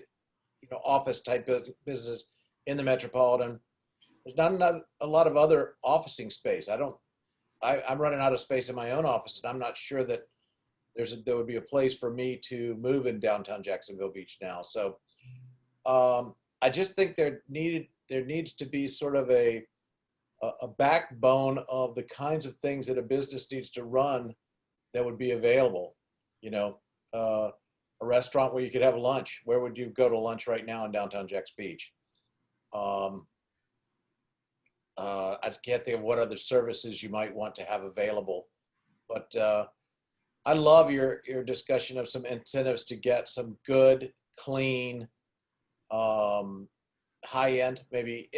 office type of business in the metropolitan. There's not a lot of other officing space. I'm running out of space in my own office, and I'm not sure that there would be a place for me to move in downtown Jacksonville Beach now. So I just think there needs to be sort of a backbone of the kinds of things that a business needs to run that would be available. A restaurant where you could have lunch. Where would you go to lunch right now in downtown Jacks Beach? I can't think of what other services you might want to have available, but I love your discussion of some incentives to get some good, clean, high-end, maybe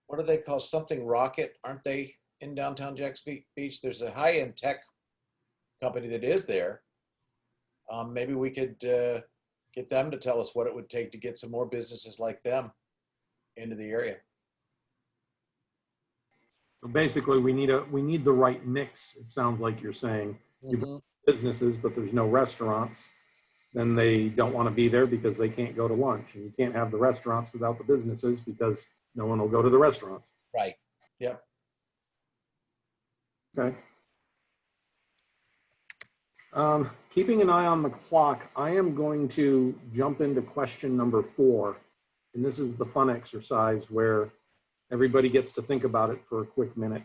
what do they call something Rocket? Aren't they in downtown Jacks Beach? There's a high-end tech company that is there. Maybe we could get them to tell us what it would take to get some more businesses like them into the area. So basically, we need the right mix. It sounds like you're saying you've got businesses, but there's no restaurants. then they don't want to be there because they can't go to lunch. And you can't have the restaurants without the businesses because no one will go to the restaurants. Right. Yep. Okay. Keeping an eye on the clock, I am going to jump into question number 4. And this is the fun exercise where everybody gets to think about it for a quick minute.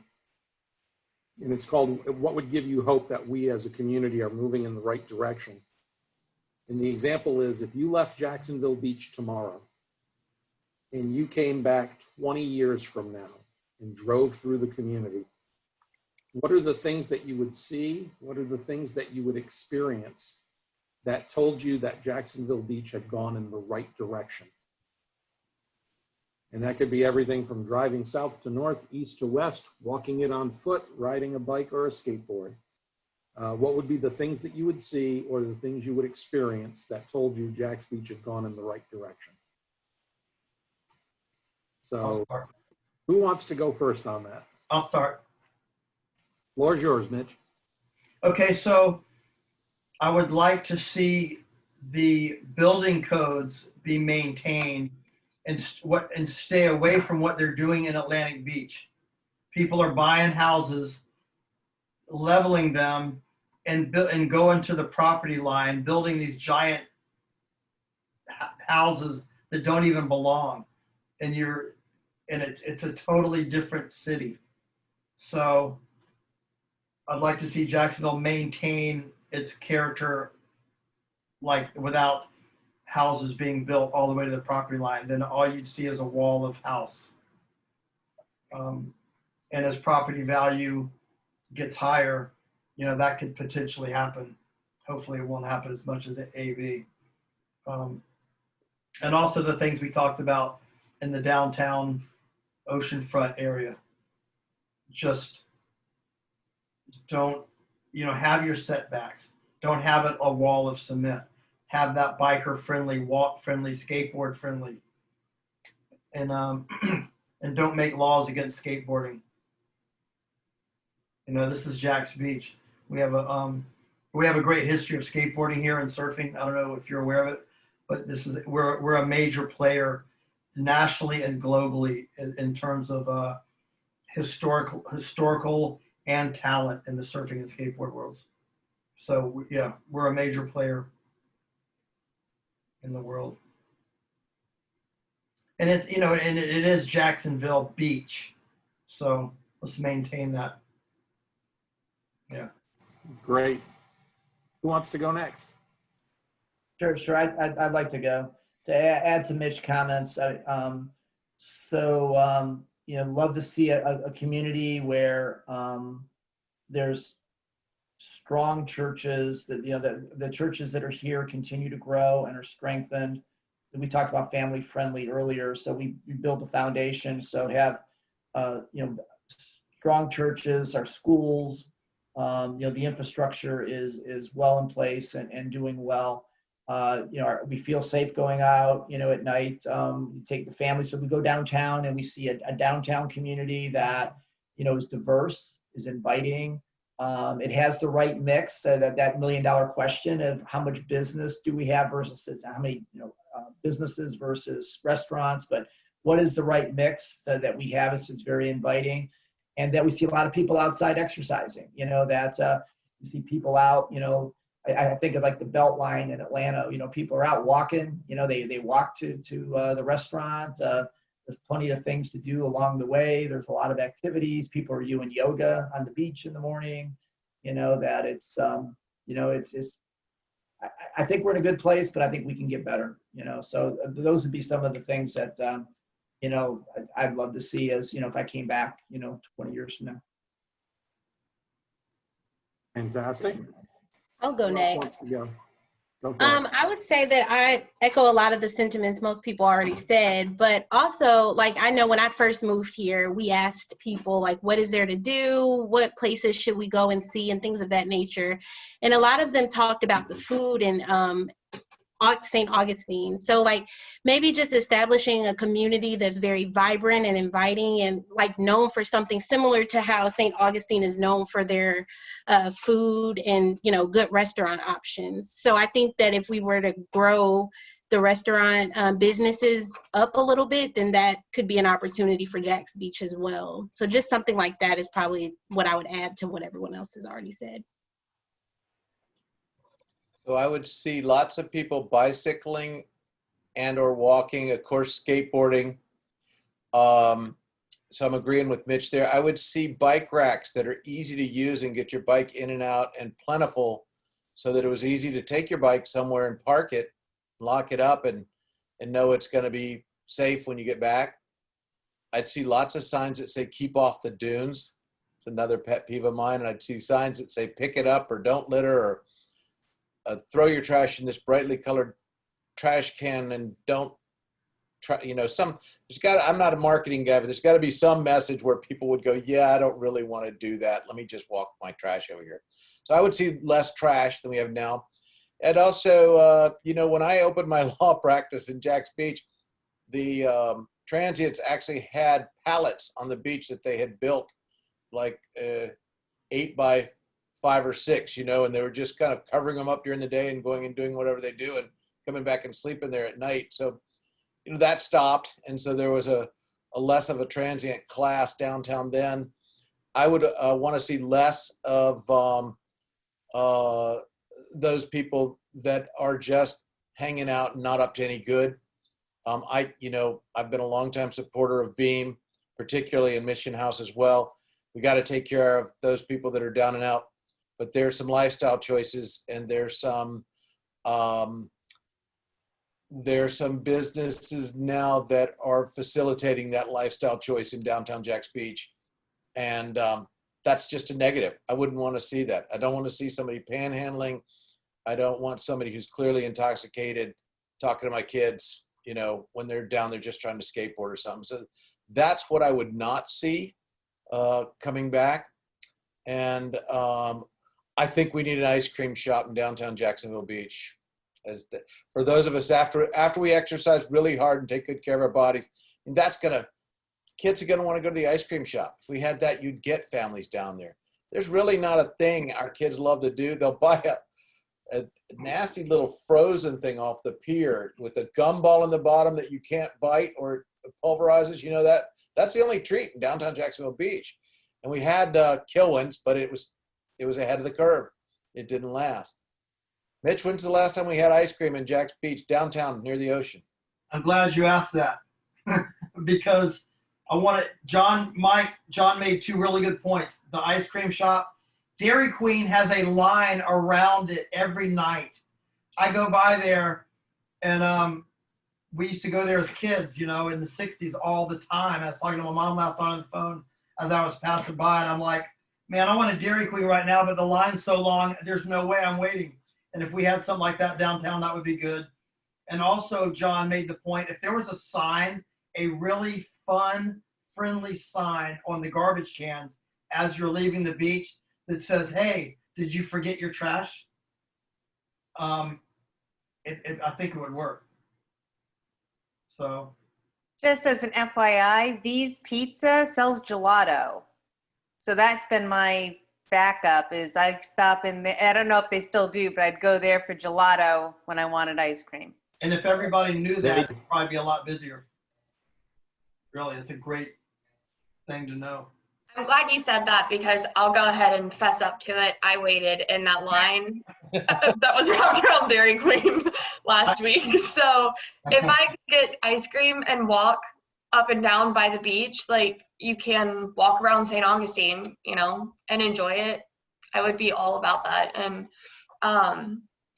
And it's called, what would give you hope that we as a community are moving in the right direction? And the example is, if you left Jacksonville Beach tomorrow and you came back 20 years from now and drove through the community, what are the things that you would see? What are the things that you would experience that told you that Jacksonville Beach had gone in the right direction? And that could be everything from driving south to north, east to west, walking it on foot, riding a bike or a skateboard. What would be the things that you would see or the things you would experience that told you Jax Beach had gone in the right direction? I'll So start. who wants to go first on that? I'll start. Floor's yours, Mitch. Okay, so I would like to see the building codes be maintained and stay away from what they're doing in Atlantic Beach. People are buying houses, leveling them, and go into the property line, building these giant houses that don't even belong, and it's a totally different city. So I'd like to see Jacksonville maintain its character, like without houses being built all the way to the property line. Then all you'd see is a wall of house. And as property value gets higher, that could potentially happen. Hopefully it won't happen as much as the AV. And also the things we talked about in the downtown oceanfront area. Just don't, have your setbacks. Don't have it a wall of cement. Have that biker friendly, walk friendly, skateboard friendly. And and don't make laws against skateboarding. This is Jax Beach. We have a great history of skateboarding here and surfing. I don't know if you're aware of it, but we're a major player nationally and globally in terms of historical and talent in the surfing and skateboard worlds. So yeah, we're a major player in the world. And it's, and it is Jacksonville Beach. So let's maintain that. Yeah. Great. Who wants to go next? Sure. I'd like to go. To add to Mitch's comments, love to see a community where there's strong churches, that the churches that are here continue to grow and are strengthened. We talked about family friendly earlier, so we build a foundation. So have strong churches, our schools, the infrastructure is well in place and doing well. We feel safe going out, at night. We take the family, so we go downtown and we see a downtown community that, is diverse, is inviting. It has the right mix, that $1 million question of how much business do we have versus how many, businesses versus restaurants, but what is the right mix that we have? It's very inviting. And that we see a lot of people outside exercising, that you see people out, I think of like the Beltline in Atlanta, people are out walking, they walk to the restaurant. There's plenty of things to do along the way. There's a lot of activities. People are doing yoga on the beach in the morning, that it's, I think we're in a good place, but I think we can get better, so those would be some of the things that, I'd love to see as, if I came back, 20 years from now. Fantastic. I'll go Who else next. wants to go? Go for it. I would say that I echo a lot of the sentiments most people already said, but also, I know when I first moved here, we asked people, what is there to do? What places should we go and see and things of that nature? And a lot of them talked about the food and St. Augustine. So like maybe just establishing a community that's very vibrant and inviting and like known for something similar to how St. Augustine is known for their food and, you know, good restaurant options. So I think that if we were to grow the restaurant businesses up a little bit, then that could be an opportunity for Jax Beach as well. So just something like that is probably what I would add to what everyone else has already said. So I would see lots of people bicycling and or walking, of course, skateboarding. So I'm agreeing with Mitch there. I would see bike racks that are easy to use and get your bike in and out and plentiful so that it was easy to take your bike somewhere and park it, lock it up and know it's going to be safe when you get back. I'd see lots of signs that say keep off the dunes. It's another pet peeve of mine. And I'd see signs that say pick it up or don't litter or throw your trash in this brightly colored trash can and don't try, you know, I'm not a marketing guy, but there's got to be some message where people would go, yeah, I don't really want to do that. Let me just walk my trash over here. So I would see less trash than we have now. And also, you know, when I opened my law practice in Jax Beach, the transients actually had pallets on the beach that they had built like 8 by 5 or 6, you know, and they were just kind of covering them up during the day and going and doing whatever they do and coming back and sleeping there at night. So, you know, that stopped. And so there was a less of a transient class downtown then. I would want to see less of those people that are just hanging out and not up to any good. You know, I've been a longtime supporter of Beam, particularly in Mission House as well. We got to take care of those people that are down and out. But there's some lifestyle choices, and there's some businesses now that are facilitating that lifestyle choice in downtown Jax Beach, and that's just a negative. I wouldn't want to see that. I don't want to see somebody panhandling. I don't want somebody who's clearly intoxicated talking to my kids, you know, when they're down there just trying to skateboard or something. So that's what I would not see coming back, and I think we need an ice cream shop in downtown Jacksonville Beach. For those of us after we exercise really hard and take good care of our bodies, and kids are gonna want to go to the ice cream shop. If we had that, you'd get families down there. There's really not a thing our kids love to do. They'll buy a nasty little frozen thing off the pier with a gumball in the bottom that you can't bite or it pulverizes. You know, that's the only treat in downtown Jacksonville Beach. And we had Kilwins, but it was ahead of the curve. It didn't last. Mitch, when's the last time we had ice cream in Jax Beach, downtown near the ocean? I'm glad you asked that because John made 2 really good points. The ice cream shop, Dairy Queen has a line around it every night. I go by there and we used to go there as kids, you know, in the 60s all the time. I was talking to my mom last night on the phone as I was passing by, and I'm like, man, I want a Dairy Queen right now, but the line's so long, there's no way I'm waiting. And if we had something like that downtown, that would be good. And also, John made the point, if there was a sign, a really fun, friendly sign on the garbage cans as you're leaving the beach that says, hey, did you forget your trash? I think it would work. So. Just as an FYI, V's Pizza sells gelato. So that's been my backup is I stop in there. I don't know if they still do, but I'd go there for gelato when I wanted ice cream. And if everybody knew that, it'd probably be a lot busier. Really, it's a great thing to know. I'm glad you said that because I'll go ahead and fess up to it. I waited in that line that was wrapped around Dairy Queen last week. So if I could get ice cream and walk up and down by the beach, like you can walk around St. Augustine, you know, and enjoy it, I would be all about that. And,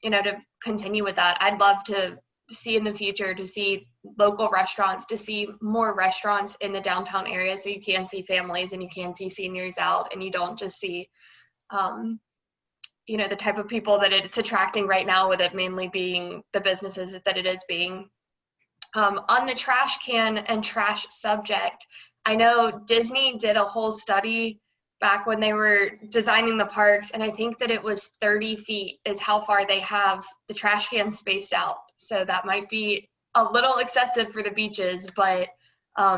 you know, to continue with that, I'd love to see in the future, to see local restaurants, to see more restaurants in the downtown area so you can see families and you can see seniors out and you don't just see, you know, the type of people that it's attracting right now, with it mainly being the businesses that it is being. On the trash can and trash subject, I know Disney did a whole study back when they were designing the parks, and I think that it was 30 feet is how far they have the trash cans spaced out. So that might be a little excessive for the beaches, but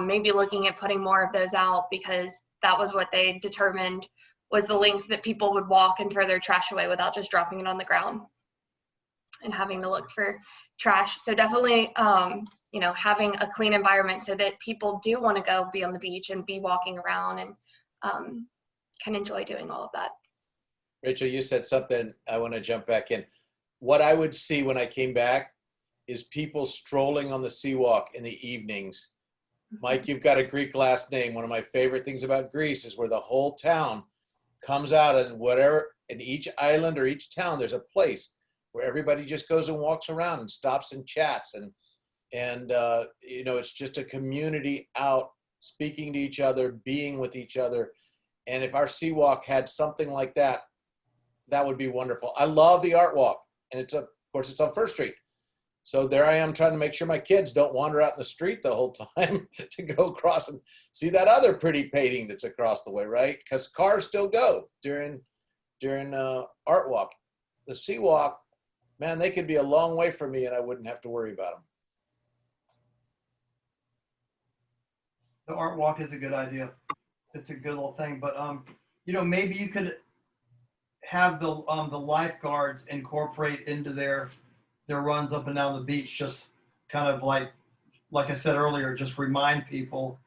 maybe looking at putting more of those out, because that was what they determined was the length that people would walk and throw their trash away without just dropping it on the ground and having to look for trash. So definitely, you know, having a clean environment so that people do want to go be on the beach and be walking around and can enjoy doing all of that. Rachel, you said something, I want to jump back in. What I would see when I came back is people strolling on the Seawalk in the evenings. Mike, you've got a Greek last name. One of my favorite things about Greece is where the whole town comes out, and whatever, in each island or each town, there's a place where everybody just goes and walks around and stops and chats. And you know, it's just a community out speaking to each other, being with each other. And if our Seawalk had something like that, that would be wonderful. I love the Art Walk, and it's, of course, it's on First Street. So there I am trying to make sure my kids don't wander out in the street the whole time to go across and see that other pretty painting that's across the way, right? Because cars still go during Art Walk. The Seawalk, man, they could be a long way from me and I wouldn't have to worry about them. The Art Walk is a good idea. It's a good little thing, but you know, maybe you could have the lifeguards incorporate into their runs up and down the beach, just kind of like I said earlier, just remind people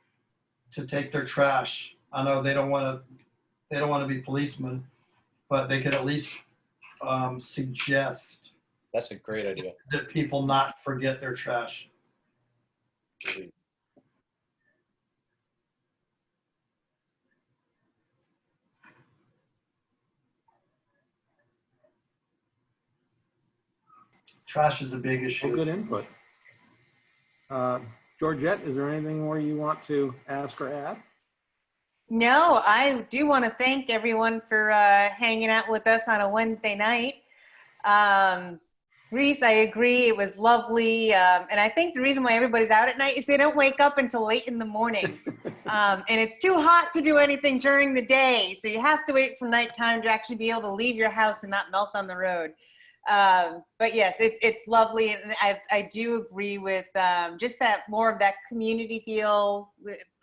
to take their trash. I know they don't want to be policemen, but they could at least suggest That's a great idea. that people not forget their trash. Trash is a big Well, issue. good input. Georgette, is there anything more you want to ask or add? No, I do want to thank everyone for hanging out with us on a Wednesday night. Reese, I agree. It was lovely. And I think the reason why everybody's out at night is they don't wake up until late in the morning. And it's too hot to do anything during the day. So you have to wait for nighttime to actually be able to leave your house and not melt on the road. But yes, it's lovely. And I do agree with just that more of that community feel,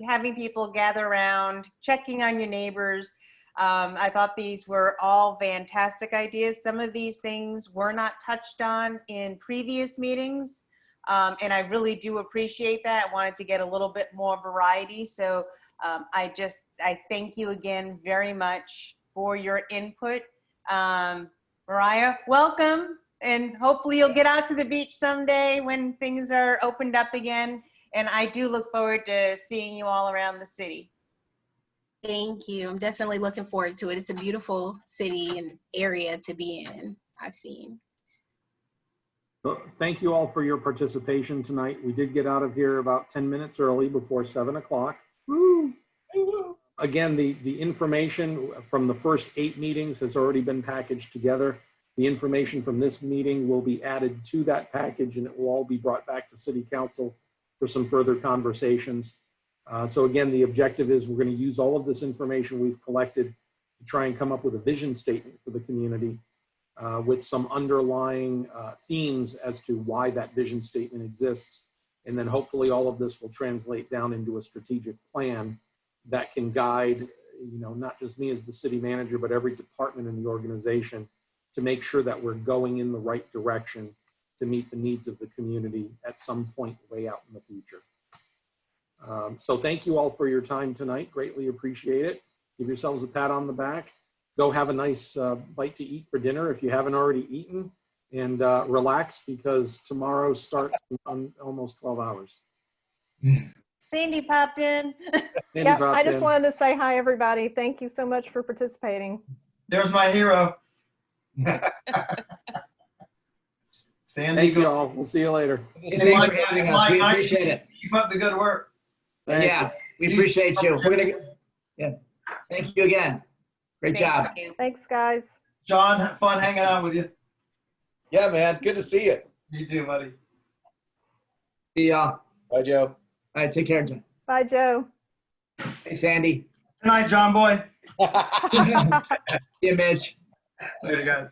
having people gather around, checking on your neighbors. I thought these were all fantastic ideas. Some of these things were not touched on in previous meetings. And I really do appreciate that. I wanted to get a little bit more variety. So I thank you again very much for your input. Mariah, welcome. And hopefully you'll get out to the beach someday when things are opened up again. And I do look forward to seeing you all around the city. Thank you. I'm definitely looking forward to it. It's a beautiful city and area to be in, I've seen. Well, thank you all for your participation tonight. We did get out of here about 10 minutes early before 7 o'clock. Woo! Again, the information from the first 8 meetings has already been packaged together. The information from this meeting will be added to that package, and it will all be brought back to City Council for some further conversations. So again, the objective is we're going to use all of this information we've collected to try and come up with a vision statement for the community with some underlying themes as to why that vision statement exists. And then hopefully all of this will translate down into a strategic plan that can guide, you know, not just me as the city manager, but every department in the organization to make sure that we're going in the right direction to meet the needs of the community at some point way out in the future. So thank you all for your time tonight. Greatly appreciate it. Give yourselves a pat on the back. Go have a nice bite to eat for dinner if you haven't already eaten, and relax because tomorrow starts in almost 12 hours. Sandy popped in. Yeah, I just wanted to say hi, everybody. Thank you so much for participating. There's my hero. Sandy, Thank you all. We'll see you later. Thanks for having us. We appreciate it. Keep up the good work. Yeah, we appreciate you. We're gonna thank you again. Great job. Thank you. Thanks, guys. John, fun hanging out with you. Yeah, man. Good to see you. You too, buddy. See y'all. Bye, Joe. All right, take care, Jen. Bye, Joe. Hey, Sandy. Good night, John boy. See you, Mitch. Later, guys.